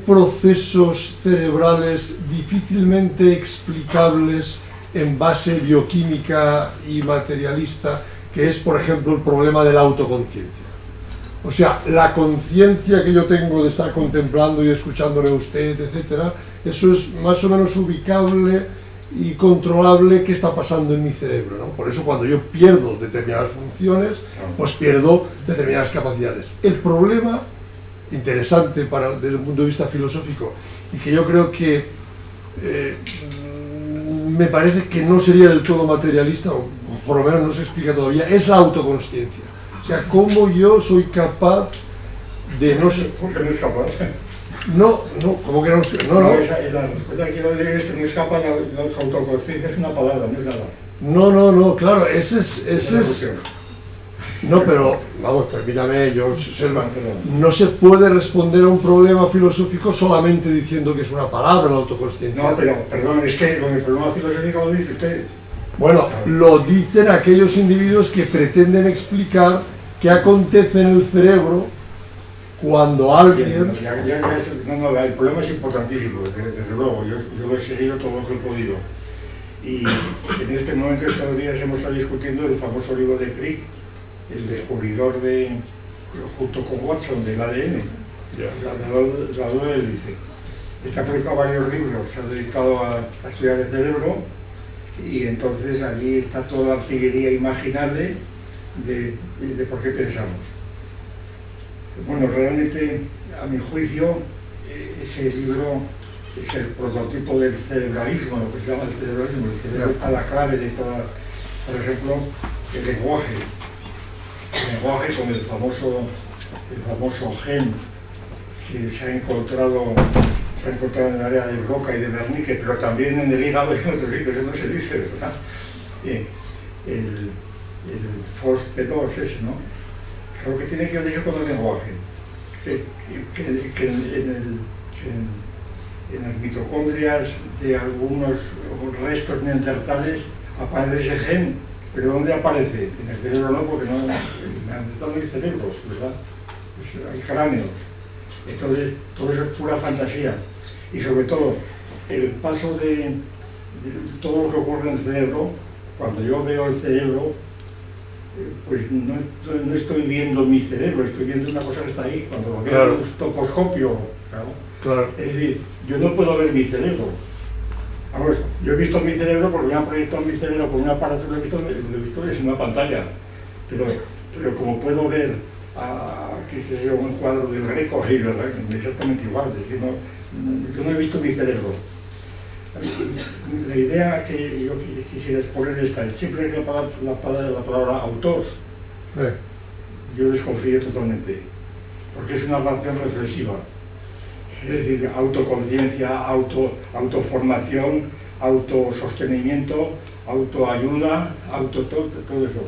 procesos cerebrales difícilmente explicables en base bioquímica y materialista, que es, por ejemplo, el problema de la autoconciencia. O sea, la conciencia que yo tengo de estar contemplando y escuchándole a usted, etcétera, eso es más o menos ubicable y controlable qué está pasando en mi cerebro, ¿no? Por eso cuando yo pierdo determinadas funciones, pues pierdo determinadas capacidades. El problema interesante desde el punto de vista filosófico, y que yo creo que me parece que no sería del todo materialista, o por lo menos no se explica todavía, es la autoconsciencia. O sea, cómo yo soy capaz de no ser... ¿Por qué no es capaz? No, ¿cómo que no? No. La respuesta que quiero decir es que no es capaz, la autoconsciencia es una palabra, no es nada. No, claro, ese es... No, pero, vamos, permítame, no se puede responder a un problema filosófico solamente diciendo que es una palabra, la autoconsciencia. No, pero, perdón, es que con el problema filosófico lo dice usted. Bueno, lo dicen aquellos individuos que pretenden explicar qué acontece en el cerebro cuando alguien... El problema es importantísimo, desde luego, yo lo he seguido todo lo que he podido. Y en este momento, estos días, hemos estado discutiendo el famoso libro de Crick, el descubridor junto con Watson, del ADN, la duda del dice. Está publicado varios libros, se ha dedicado a estudiar el cerebro, y entonces allí está toda la artillería imaginable de por qué pensamos. Bueno, realmente, a mi juicio, ese libro es el prototipo del cerebralismo, lo que se llama el cerebralismo. El cerebro está la clave de toda, por ejemplo, el lenguaje. El lenguaje con el famoso gen que se ha encontrado en el área de Broca y de Wernicke, pero también en el hígado y en otros sitios, eso no se dice, ¿verdad? El FOSP2 ese, ¿no? Creo que tiene que ver con el lenguaje, que en las mitocondrias de algunos restos neandertales aparece ese gen, pero ¿dónde aparece? En el cerebro no, porque no hay cerebros, ¿verdad? Pues hay cráneos. Entonces, todo eso es pura fantasía. Y sobre todo, el paso de todo lo que ocurre en el cerebro, cuando yo veo el cerebro, pues no estoy viendo mi cerebro, estoy viendo una cosa que está ahí. Cuando lo veo en un toposcopio, claro. Es decir, yo no puedo ver mi cerebro. Vamos, yo he visto mi cerebro porque me han proyectado mi cerebro con un aparato, lo he visto en una pantalla. Pero como puedo ver un cuadro del Greco, ¿verdad? Exactamente igual. Es decir, yo no he visto mi cerebro. La idea que yo quisiera exponer es esta: siempre que la palabra autor, yo desconfío totalmente, porque es una relación reflexiva. Es decir, autoconciencia, autoformación, autosostenimiento, autoayuda, todo eso.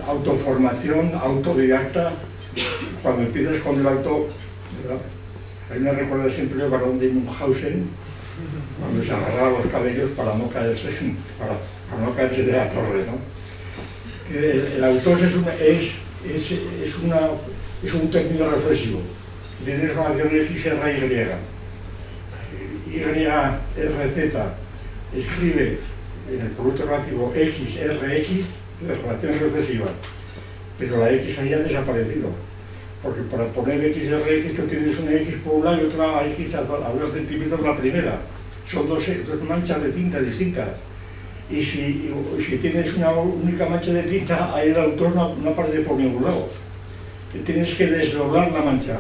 Autoformación, autodidacta. Cuando empiezas con el auto, ¿verdad? A mí me recuerda siempre el barón de Munchausen, cuando se agarraba los cabellos para no caerse de la torre, ¿no? El autor es un término reflexivo. Tiene relación X, R, Y. YRZ escribe en el producto relativo X, R, X, de relación reflexiva, pero la X ahí ha desaparecido, porque para poner X, R, X tú tienes una X por un lado y otra X a 2 centímetros la primera, son dos manchas de tinta distintas, y si tienes una única mancha de tinta, ahí el autor no aparece por ningún lado, tienes que desdoblar la mancha.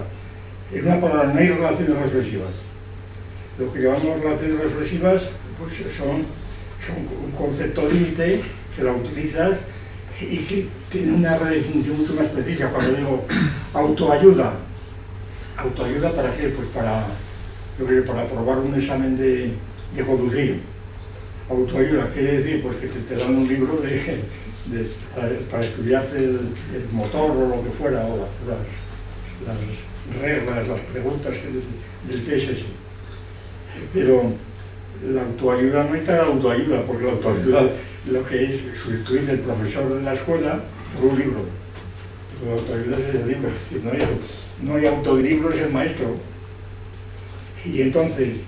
En una palabra, no hay relaciones reflexivas. Lo que llamamos relaciones reflexivas pues son un concepto límite que la utilizas y que tiene una redefinición mucho más precisa. Cuando digo autoayuda, ¿autoayuda para qué? Pues para aprobar un examen de conducir. Autoayuda quiere decir pues que te dan un libro para estudiarte el motor o lo que fuera, o las reglas, las preguntas del TSS. Pero la autoayuda no es tal autoayuda, porque la autoayuda lo que es sustituir el profesor de la escuela por un libro. La autoayuda es el libro, es decir, no hay autolibro, es el maestro. Y entonces,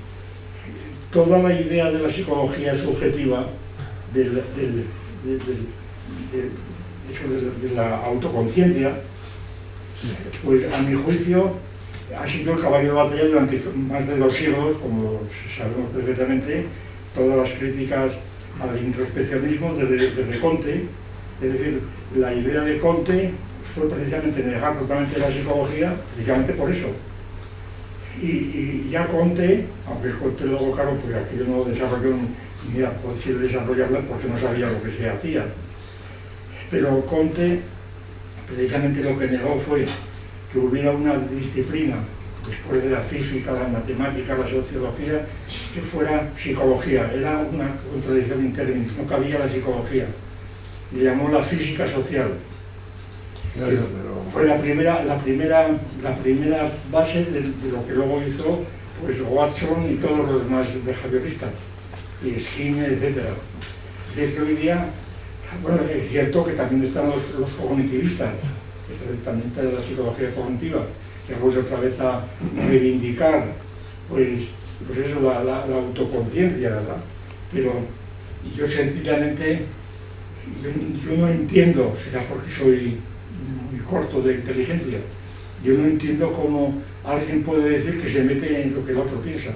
toda la idea de la psicología subjetiva, de la autoconciencia, pues a mi juicio ha sido el caballo de batalla durante más de 2 siglos, como sabemos perfectamente, todas las críticas al introspeccionismo desde Comte. Es decir, la idea de Comte fue precisamente negar totalmente la psicología, precisamente por eso. Y ya Comte, aunque Comte luego, claro, pues aquí yo no lo desarrolló ni a posible desarrollarla porque no sabía lo que se hacía. Pero Comte, precisamente lo que negó fue que hubiera una disciplina, después de la física, la matemática, la sociología, que fuera psicología. Era una contradicción in terminis, no cabía la psicología. Le llamó la física social. Claro, pero... Fue la primera base de lo que luego hizo pues, Watson y todos los demás behavioristas, y Skinner, etc. Es decir, que hoy día, bueno, es cierto que también están los cognitivistas, también está la psicología cognitiva, que ha vuelto otra vez a reivindicar pues eso, la autoconciencia, ¿verdad? Pero yo sencillamente, yo no entiendo, será porque soy muy corto de inteligencia, yo no entiendo cómo alguien puede decir que se mete en lo que el otro piensa.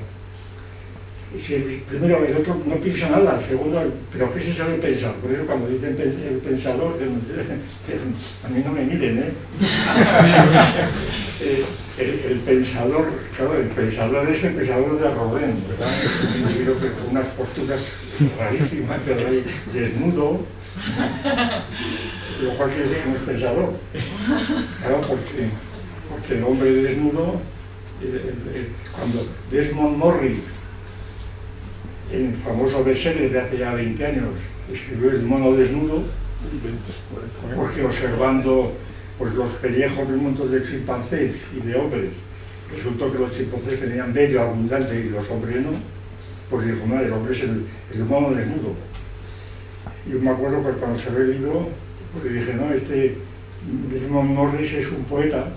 Primero, el otro no piensa nada, segundo, pero ¿qué se sabe pensar? Por eso cuando dicen el pensador, a mí no me miden, ¿eh? El pensador, claro, el pensador es el pensador de Rodin, ¿verdad? Yo creo que con unas posturas rarísimas, pero ahí desnudo, lo cual quiere decir que no es pensador. Claro, porque el hombre desnudo, cuando Desmond Morris, el famoso bestseller de hace ya 20 años, escribió El mono desnudo, porque observando pues, los pellejos de un montón de chimpancés y de hombres, resultó que los chimpancés tenían vello abundante y los hombres no, pues dijo, no, el hombre es el mono desnudo. Yo me acuerdo que cuando se el libro, pues dije, no, Desmond Morris es un poeta,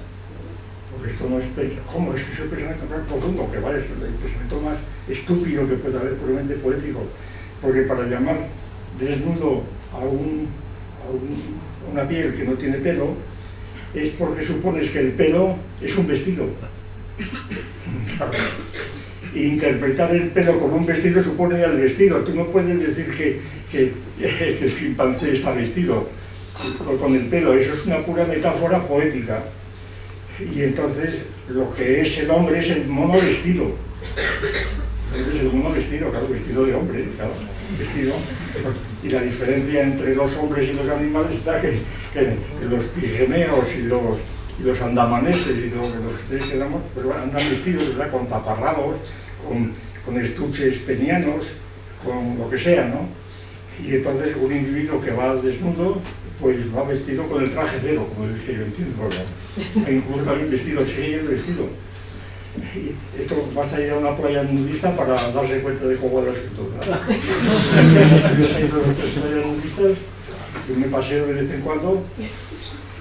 porque esto no es pensamiento. ¿Cómo? Esto es el pensamiento más profundo, que vale, es el pensamiento más estúpido que puede haber, puramente poético. Porque para llamar desnudo a una piel que no tiene pelo, es porque supones que el pelo es un vestido. E interpretar el pelo como un vestido supone el vestido. Tú no puedes decir que el chimpancé está vestido con el pelo, eso es una pura metáfora poética. Y entonces lo que es el hombre es el mono vestido. Es el mono vestido, claro, vestido de hombre, claro, vestido. Y la diferencia entre los hombres y los animales está que los pigmeos y los andamaneses y los que quedamos, pues andan vestidos, ¿verdad? Con taparrabos, con estuches penianos, con lo que sea, ¿no? Y entonces un individuo que va desnudo, pues va vestido con el traje cero, como dije yo, entiendo, ¿verdad? E incluso también vestido, sí, el vestido. esto vas a ir a una playa nudista para darse cuenta de cómo es la escritura. Yo he ido a otras playas nudistas, yo me paseo de vez en cuando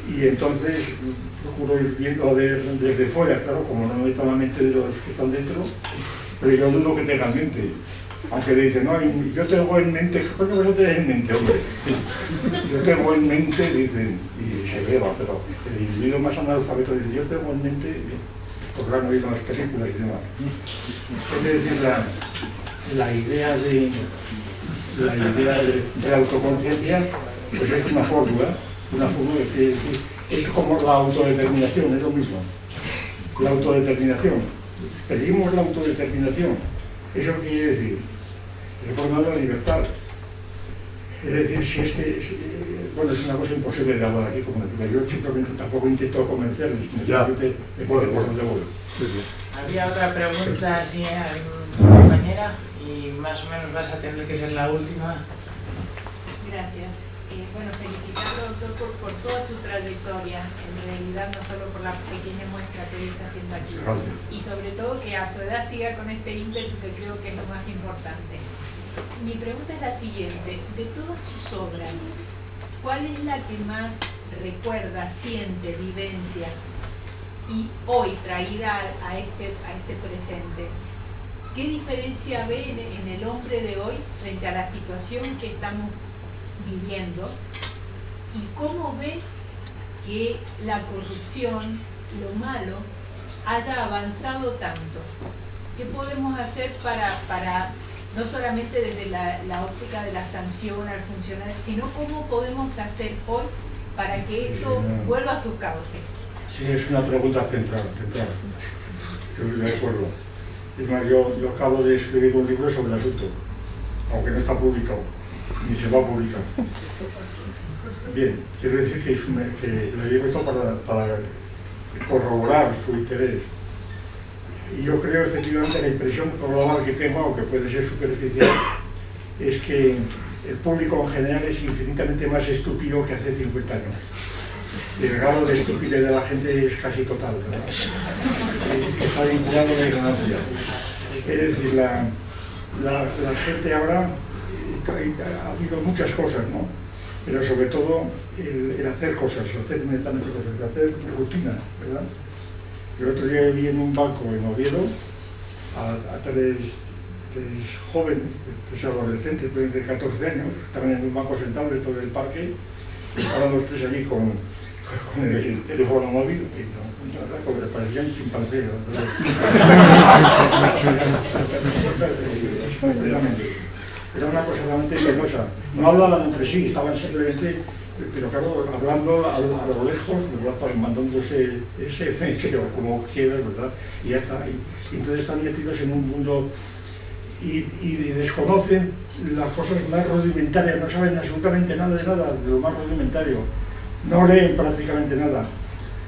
y entonces procuro ir viendo a ver desde fuera, claro, como no meto la mente de los que están dentro, pero yo dudo que tengan mente. Aunque dicen, no, yo tengo en mente, ¿qué coño vas a tener en mente, hombre? Yo tengo en mente, dicen, y se eleva, pero el individuo más analfabeto dice, yo tengo en mente, porque lo han oído en las películas y demás. Es decir, la idea de la autoconciencia, pues es una fórmula que es como la autodeterminación, es lo mismo. La autodeterminación. Pedimos la autodeterminación. ¿Eso qué quiere decir? El problema de la libertad. Es decir, si es que, bueno, es una cosa imposible de hablar aquí, como yo simplemente tampoco intento convencerles, simplemente decir por dónde voy. Había otra pregunta aquí a mi compañera y más o menos vas a tener que ser la última. Gracias. Bueno, felicitarlo, doctor, por toda su trayectoria, en realidad no solo por la pequeña muestra que él está haciendo aquí, Gracias. y sobre todo que a su edad siga con este ímpetu que creo que es lo más importante. Mi pregunta es la siguiente: de todas sus obras, ¿cuál es la que más recuerda, siente, vivencia y hoy traída a este presente? ¿Qué diferencia ve en el hombre de hoy frente a la situación que estamos viviendo? ¿Y cómo ve que la corrupción, lo malo, haya avanzado tanto? ¿Qué podemos hacer para no solamente desde la óptica de la sanción al funcionario, sino cómo podemos hacer hoy para que esto vuelva a sus cauces? Sí, es una pregunta central. Yo de acuerdo. Es más, yo acabo de escribir un libro sobre el asunto, aunque no está publicado, ni se va a publicar. Bien, quiero decir que le digo esto para corroborar su interés. Y yo creo efectivamente la impresión global que tengo, aunque puede ser superficial, es que el público en general es infinitamente más estúpido que hace 50 años. El grado de estupidez de la gente es casi total, ¿verdad? Está vinculado a la ignorancia. Es decir, la gente ahora, ha habido muchas cosas, ¿no? Pero sobre todo el hacer cosas, el hacer mentalmente cosas, el hacer rutina, ¿verdad? El otro día vi en un banco en Oviedo a tres jóvenes, tres adolescentes de 14 años, estaban en un banco sentados dentro del parque, y estaban los tres allí con el teléfono móvil, y me parecían chimpancés. Era una cosa realmente penosa. No hablaban entre sí, estaban simplemente, pero claro, hablando a lo lejos, ¿verdad? Mandándose ese o como quieras, ¿verdad? Y ya está. Y entonces están metidos en un mundo y desconocen las cosas más rudimentarias, no saben absolutamente nada de lo más rudimentario. No leen prácticamente nada.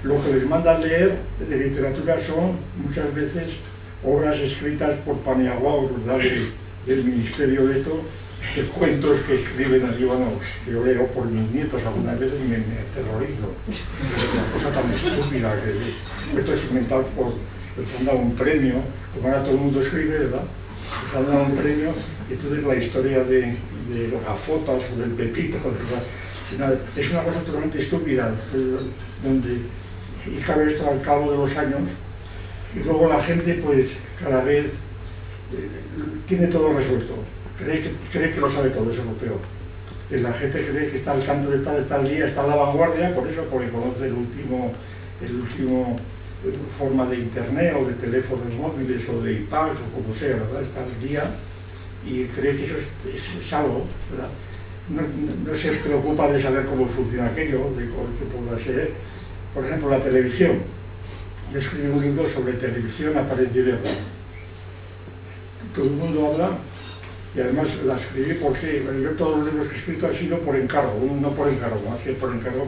Lo que les mandan leer de literatura son muchas veces obras escritas por Paniagua, ¿verdad? Del ministerio de esto, cuentos que escriben allí, bueno, que yo leo por mis nietos algunas veces y me aterrorizo. Es una cosa tan estúpida que cuentos inventados les han dado un premio, como ahora todo el mundo escribe, ¿verdad? Les han dado un premio y entonces la historia de los gafotas o del Pepito, ¿verdad? Es una cosa totalmente estúpida, y claro, esto al cabo de los años, y luego la gente pues cada vez tiene todo resuelto, cree que lo sabe todo, eso es lo peor. La gente cree que está al tanto de tal día, está a la vanguardia, por eso, porque conoce el último forma de internet o de teléfonos móviles o de iPad o como sea, ¿verdad? Está al día y cree que eso es algo, ¿verdad? No se preocupa de saber cómo funciona aquello, de cómo se puede ser. Por ejemplo, la televisión. Yo escribí un libro sobre televisión, apariencia y verdad. Todo el mundo habla, y además la escribí porque yo todos los libros que he escrito han sido por encargo, no por encargo, más que por encargo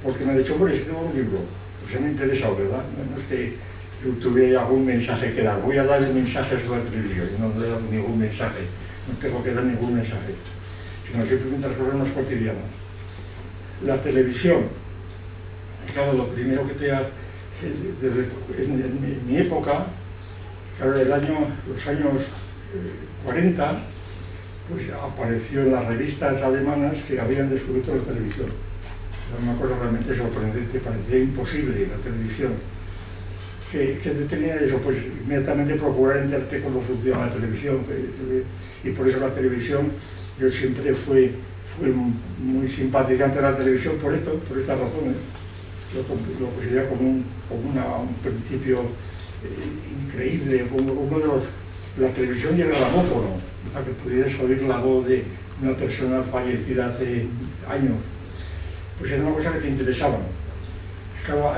porque me ha dicho, hombre, escribo un libro. Pues me ha interesado, ¿verdad? No es que tuviera algún mensaje que dar. Voy a dar el mensaje sobre la televisión, no doy ningún mensaje, no tengo que dar ningún mensaje, sino simplemente las cosas más cotidianas. La televisión, claro, lo primero que en mi época, claro, los años 40, pues apareció en las revistas alemanas que habían descubierto la televisión. Era una cosa realmente sorprendente, parecía imposible la televisión. ¿Qué tenía eso? Pues inmediatamente procurar enterarte cómo funciona la televisión. Y por eso la televisión, yo siempre fui muy simpatizante de la televisión por estas razones. Lo considero como un principio increíble, uno de los... La televisión y el gramófono, para que pudieras oír la voz de una persona fallecida hace años, pues era una cosa que te interesaba. Claro,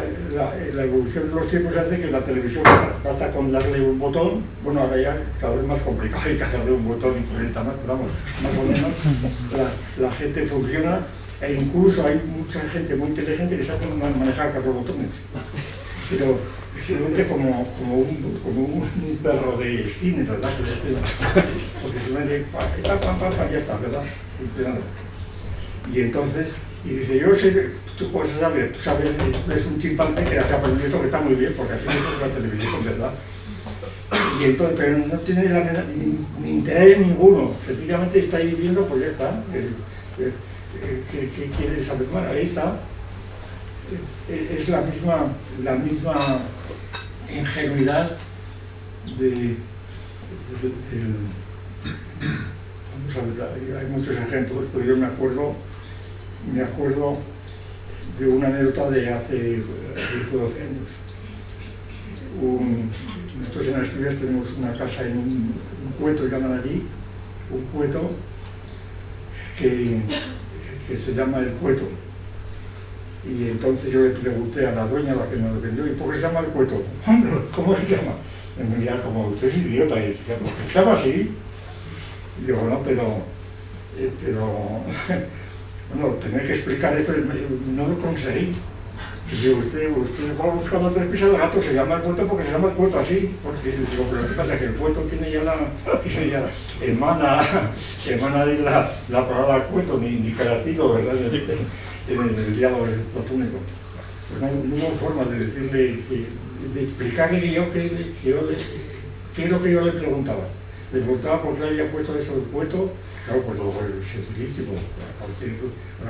la evolución de los tiempos hace que la televisión basta con darle un botón, bueno, ahora ya cada vez más complicado, hay que darle un botón y 40 más, pero vamos, más o menos la gente funciona, e incluso hay mucha gente muy inteligente que sabe manejar 4 botones, pero simplemente como un perro de cine, ¿verdad? Porque simplemente ya está, ¿verdad? Funcionando. Y entonces, y dice, yo sé, tú sabes, es un chimpancé que hace aprendido que está muy bien, porque así es la televisión, ¿verdad? Y entonces, pero no tiene ni interés ninguno, sencillamente está ahí viendo, pues ya está. ¿Qué quiere saber más? Ahí está. Es la misma ingenuidad vamos a ver, hay muchos ejemplos, pero yo me acuerdo de una anécdota de hace 12 años. Nosotros en Asturias tenemos una casa en un cueto, llaman allí, un cueto que se llama El Cueto. Y entonces yo le pregunté a la dueña, la que nos lo vendió, ¿y por qué se llama El Cueto? ¿Cómo se llama? Me miraba como, usted es idiota, y se llama así. Y digo, no, pero bueno, tener que explicar esto, no lo conseguí. Y digo, usted va buscando 3 pisos de gato, se llama El Cueto porque se llama El Cueto así, porque digo, pero ¿qué pasa? Que El Cueto tiene ya emana de la palabra cueto, ni caratilo, ¿verdad? En el diálogo platónico. Pues no hubo forma de decirle, de explicarle qué es lo que yo le preguntaba. Le preguntaba por qué le había puesto eso el cueto. Claro, pues luego el sencillísimo, aparte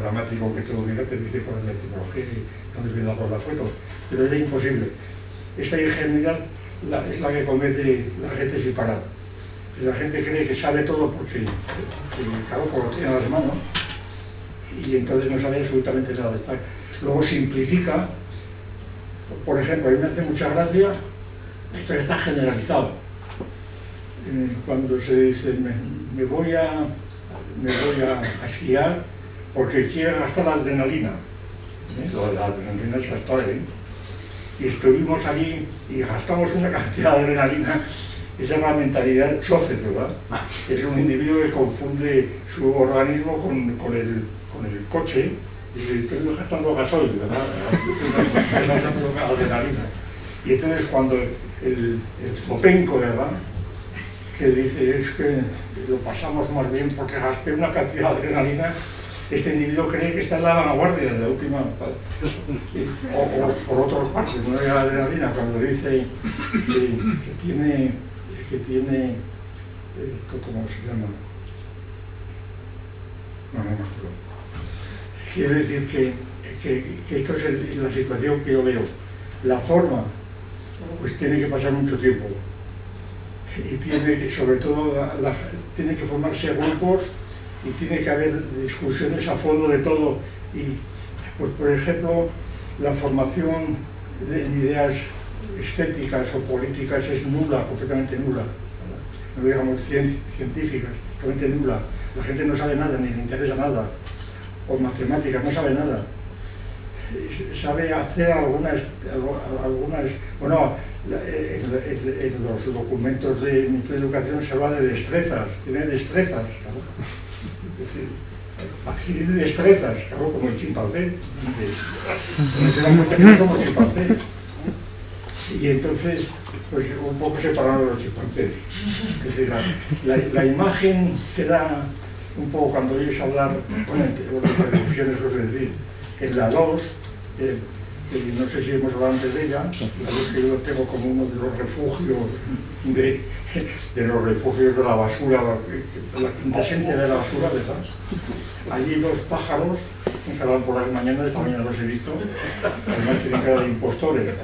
gramático que te lo diga, te dice cuál es la etimología y dónde viene la palabra cueto. Pero era imposible. Esta ingenuidad es la que comete la gente sin parar. La gente cree que sabe todo porque claro, lo tiene a las manos y entonces no sabe absolutamente nada. Luego simplifica. Por ejemplo, a mí me hace mucha gracia, esto está generalizado. Cuando se dice, me voy a esquiar porque quiero gastar adrenalina. Lo de la adrenalina es factor, Y estuvimos allí y gastamos una cantidad de adrenalina. Esa es la mentalidad chofer, ¿verdad? Es un individuo que confunde su organismo con el coche y estoy gastando gasoil, ¿verdad? Estoy gastando adrenalina. Y entonces cuando el zopenco, ¿verdad? Que dice, es que lo pasamos más bien porque gasté una cantidad de adrenalina, este individuo cree que está en la vanguardia de la última... O por otra parte, no hay adrenalina, cuando dice que tiene esto, ¿cómo se llama? No me acuerdo. Quiere decir que esto es la situación que yo veo. La forma, pues tiene que pasar mucho tiempo. Y tiene que, sobre todo, tiene que formarse grupos y tiene que haber discusiones a fondo de todo. Y, pues, por ejemplo, la formación en ideas estéticas o políticas es nula, completamente nula. No digamos científicas, completamente nula. La gente no sabe nada, ni le interesa nada. O matemáticas, no sabe nada. Sabe hacer algunas bueno, en los documentos de Ministerio de Educación se habla de destrezas, tiene destrezas, claro. Es decir, adquirir destrezas, claro, como el chimpancé. No se dan cuenta que no somos chimpancés. Y entonces, pues un poco separados de los chimpancés. Es decir, la imagen que da un poco cuando oyes hablar, bueno, en televisiones, es decir, en la 2, que no sé si hemos hablado antes de ella, que yo tengo como uno de los refugios de la basura, la quintesencia de la basura, ¿verdad? Allí los pájaros que salen por las mañanas, esta mañana los he visto, además tienen cara de impostores.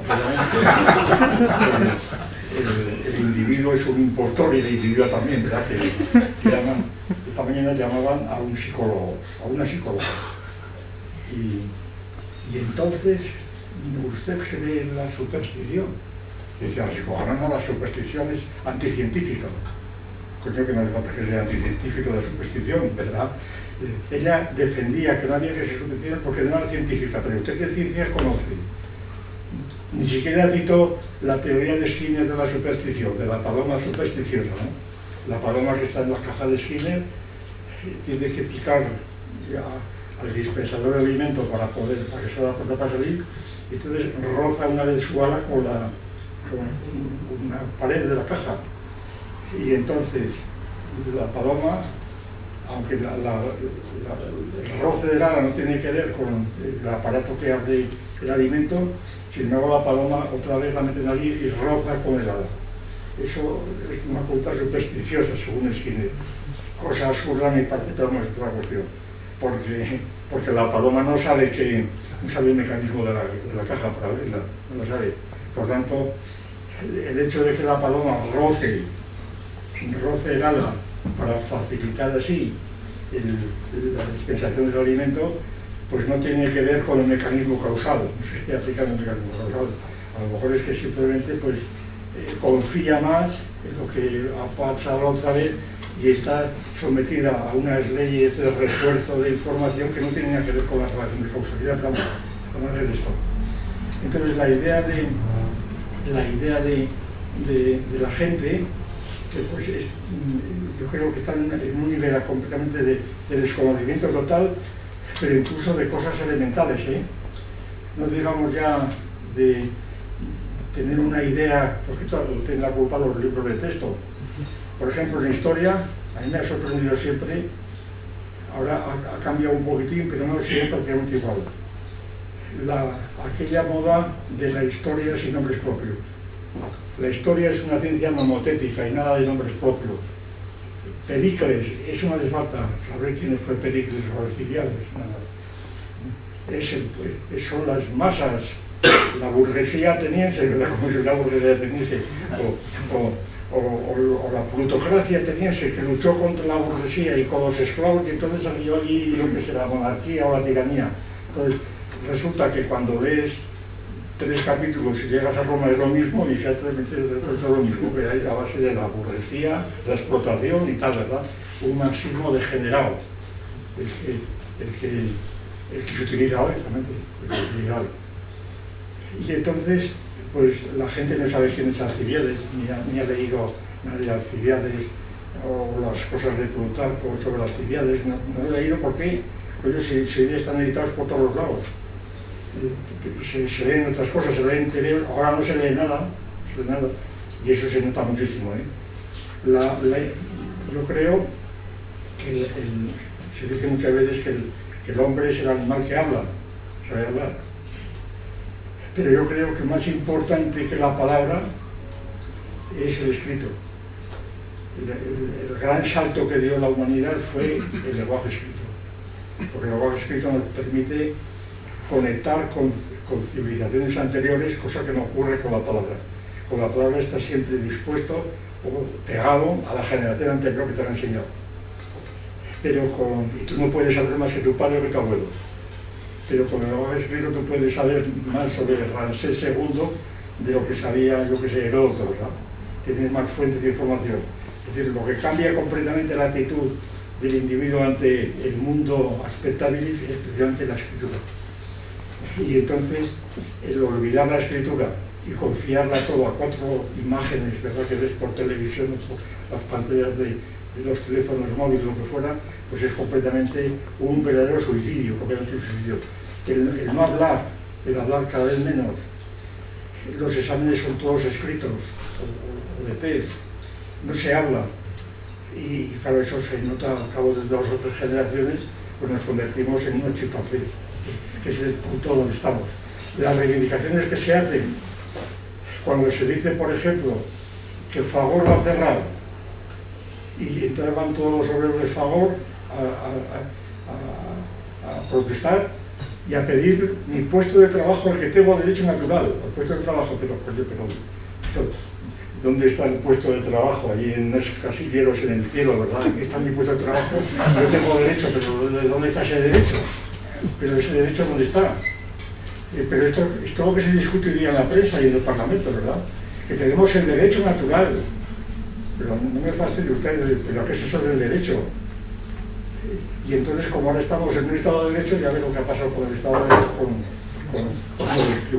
El individuo es un impostor y la individua también, ¿verdad? Que llaman, esta mañana llamaban a un psicólogo, a una psicóloga. Y entonces, ¿usted cree en la superstición? Decía la psicóloga, no, la superstición es anticientífica. Coño, que no hace falta que sea anticientífico la superstición, ¿verdad? Ella defendía que no había que ser superstición porque no era científica, pero ¿usted qué ciencia conoce? Ni siquiera citó la teoría de Skinner de la superstición, de la paloma supersticiosa, ¿no? La paloma que está en las cajas de Skinner tiene que picar al dispensador de alimentos para que se la puerta para salir, y entonces roza una vez su ala con una pared de la caja. Y entonces la paloma, aunque el roce del ala no tiene que ver con el aparato que abre el alimento, sin embargo la paloma otra vez la meten allí y roza con el ala. Eso es una culpa supersticiosa, según Skinner. Cosa absurda me parece, pero no es otra cuestión. Porque la paloma no sabe el mecanismo de la caja para abrirla, no lo sabe. Por tanto, el hecho de que la paloma roce el ala para facilitar así la dispensación del alimento, pues no tiene que ver con el mecanismo causal, no se esté aplicando el mecanismo causal. A lo mejor es que simplemente pues, confía más en lo que ha pasado otra vez y está sometida a unas leyes de refuerzo de información que no tienen nada que ver con la relación de causalidad, pero vamos a hacer esto. Entonces la idea de la gente, pues yo creo que está en un nivel completamente de desconocimiento total, pero incluso de cosas elementales, ¿eh? No digamos ya de tener una idea, porque todo tiene la culpa los libros de texto. Por ejemplo, en historia, a mí me ha sorprendido siempre, ahora ha cambiado un poquitín, pero no sigue prácticamente igual. Aquella moda de la historia sin nombres propios. La historia es una ciencia nomotética y nada de nombres propios. Pericles, eso no hace falta saber quién fue Pericles o Alcibiades, nada. Son las masas, la burguesía ateniense, ¿verdad? Como es la burguesía ateniense, o la plutocracia ateniense que luchó contra la burguesía y con los esclavos, y entonces salió allí lo que será la monarquía o la tiranía. Entonces resulta que cuando lees 3 capítulos y llegas a Roma es lo mismo y exactamente todo lo mismo, que hay a base de la burguesía, la explotación y tal, ¿verdad? Un marxismo degenerado, el que se utiliza hoy, exactamente, Y entonces, pues la gente no sabe quién es Alcibiades, ni ha leído nada de Alcibiades o las cosas de Plutarco sobre Alcibiades, no he leído porque ellos se están editados por todos los lados. Se leen otras cosas, se leen interior, ahora no se lee nada, y eso se nota muchísimo, ¿eh? Yo creo que se dice muchas veces que el hombre es el animal que habla, sabe hablar. Pero yo creo que más importante que la palabra es el escrito. El gran salto que dio la humanidad fue el lenguaje escrito, porque el lenguaje escrito nos permite conectar con civilizaciones anteriores, cosa que no ocurre con la palabra. Con la palabra estás siempre dispuesto o pegado a la generación anterior que te ha enseñado. Y tú no puedes saber más que tu padre o que tu abuelo. Pero con el lenguaje escrito tú puedes saber más sobre Ramsés II de lo que sabía, yo que sé, Heródoto, ¿verdad? Tienes más fuentes de información. Es decir, lo que cambia completamente la actitud del individuo ante el mundo aspectabilis es precisamente la escritura. Y entonces, el olvidar la escritura y confiarla todo a 4 imágenes, ¿verdad?, que ves por televisión, por las pantallas de los teléfonos móviles, lo que fuera, pues es completamente un verdadero suicidio, El no hablar, el hablar cada vez menos. Los exámenes son todos escritos, o de test, no se habla. Y claro, eso se nota al cabo de 2 o 3 generaciones, pues nos convertimos en unos chipapés, que es el punto donde estamos. las reivindicaciones que se hacen cuando se dice, por ejemplo, que Fagor va a cerrar y entonces van todos los obreros de Fagor a protestar y a pedir mi puesto de trabajo al que tengo derecho natural, al puesto de trabajo, pero ¿dónde está el puesto de trabajo? Allí en unos casilleros en el cielo, ¿verdad? Aquí está mi puesto de trabajo, yo tengo derecho, pero ¿de dónde está ese derecho? Pero ese derecho, ¿dónde está? Pero esto es todo lo que se discute hoy día en la prensa y en el Parlamento, ¿verdad? Que tenemos el derecho natural. Pero no me fastidie ustedes, ¿pero qué es eso del derecho? Y entonces, como ahora estamos en un Estado de Derecho, ya ven lo que ha pasado con el Estado de Derecho, con los tribunales.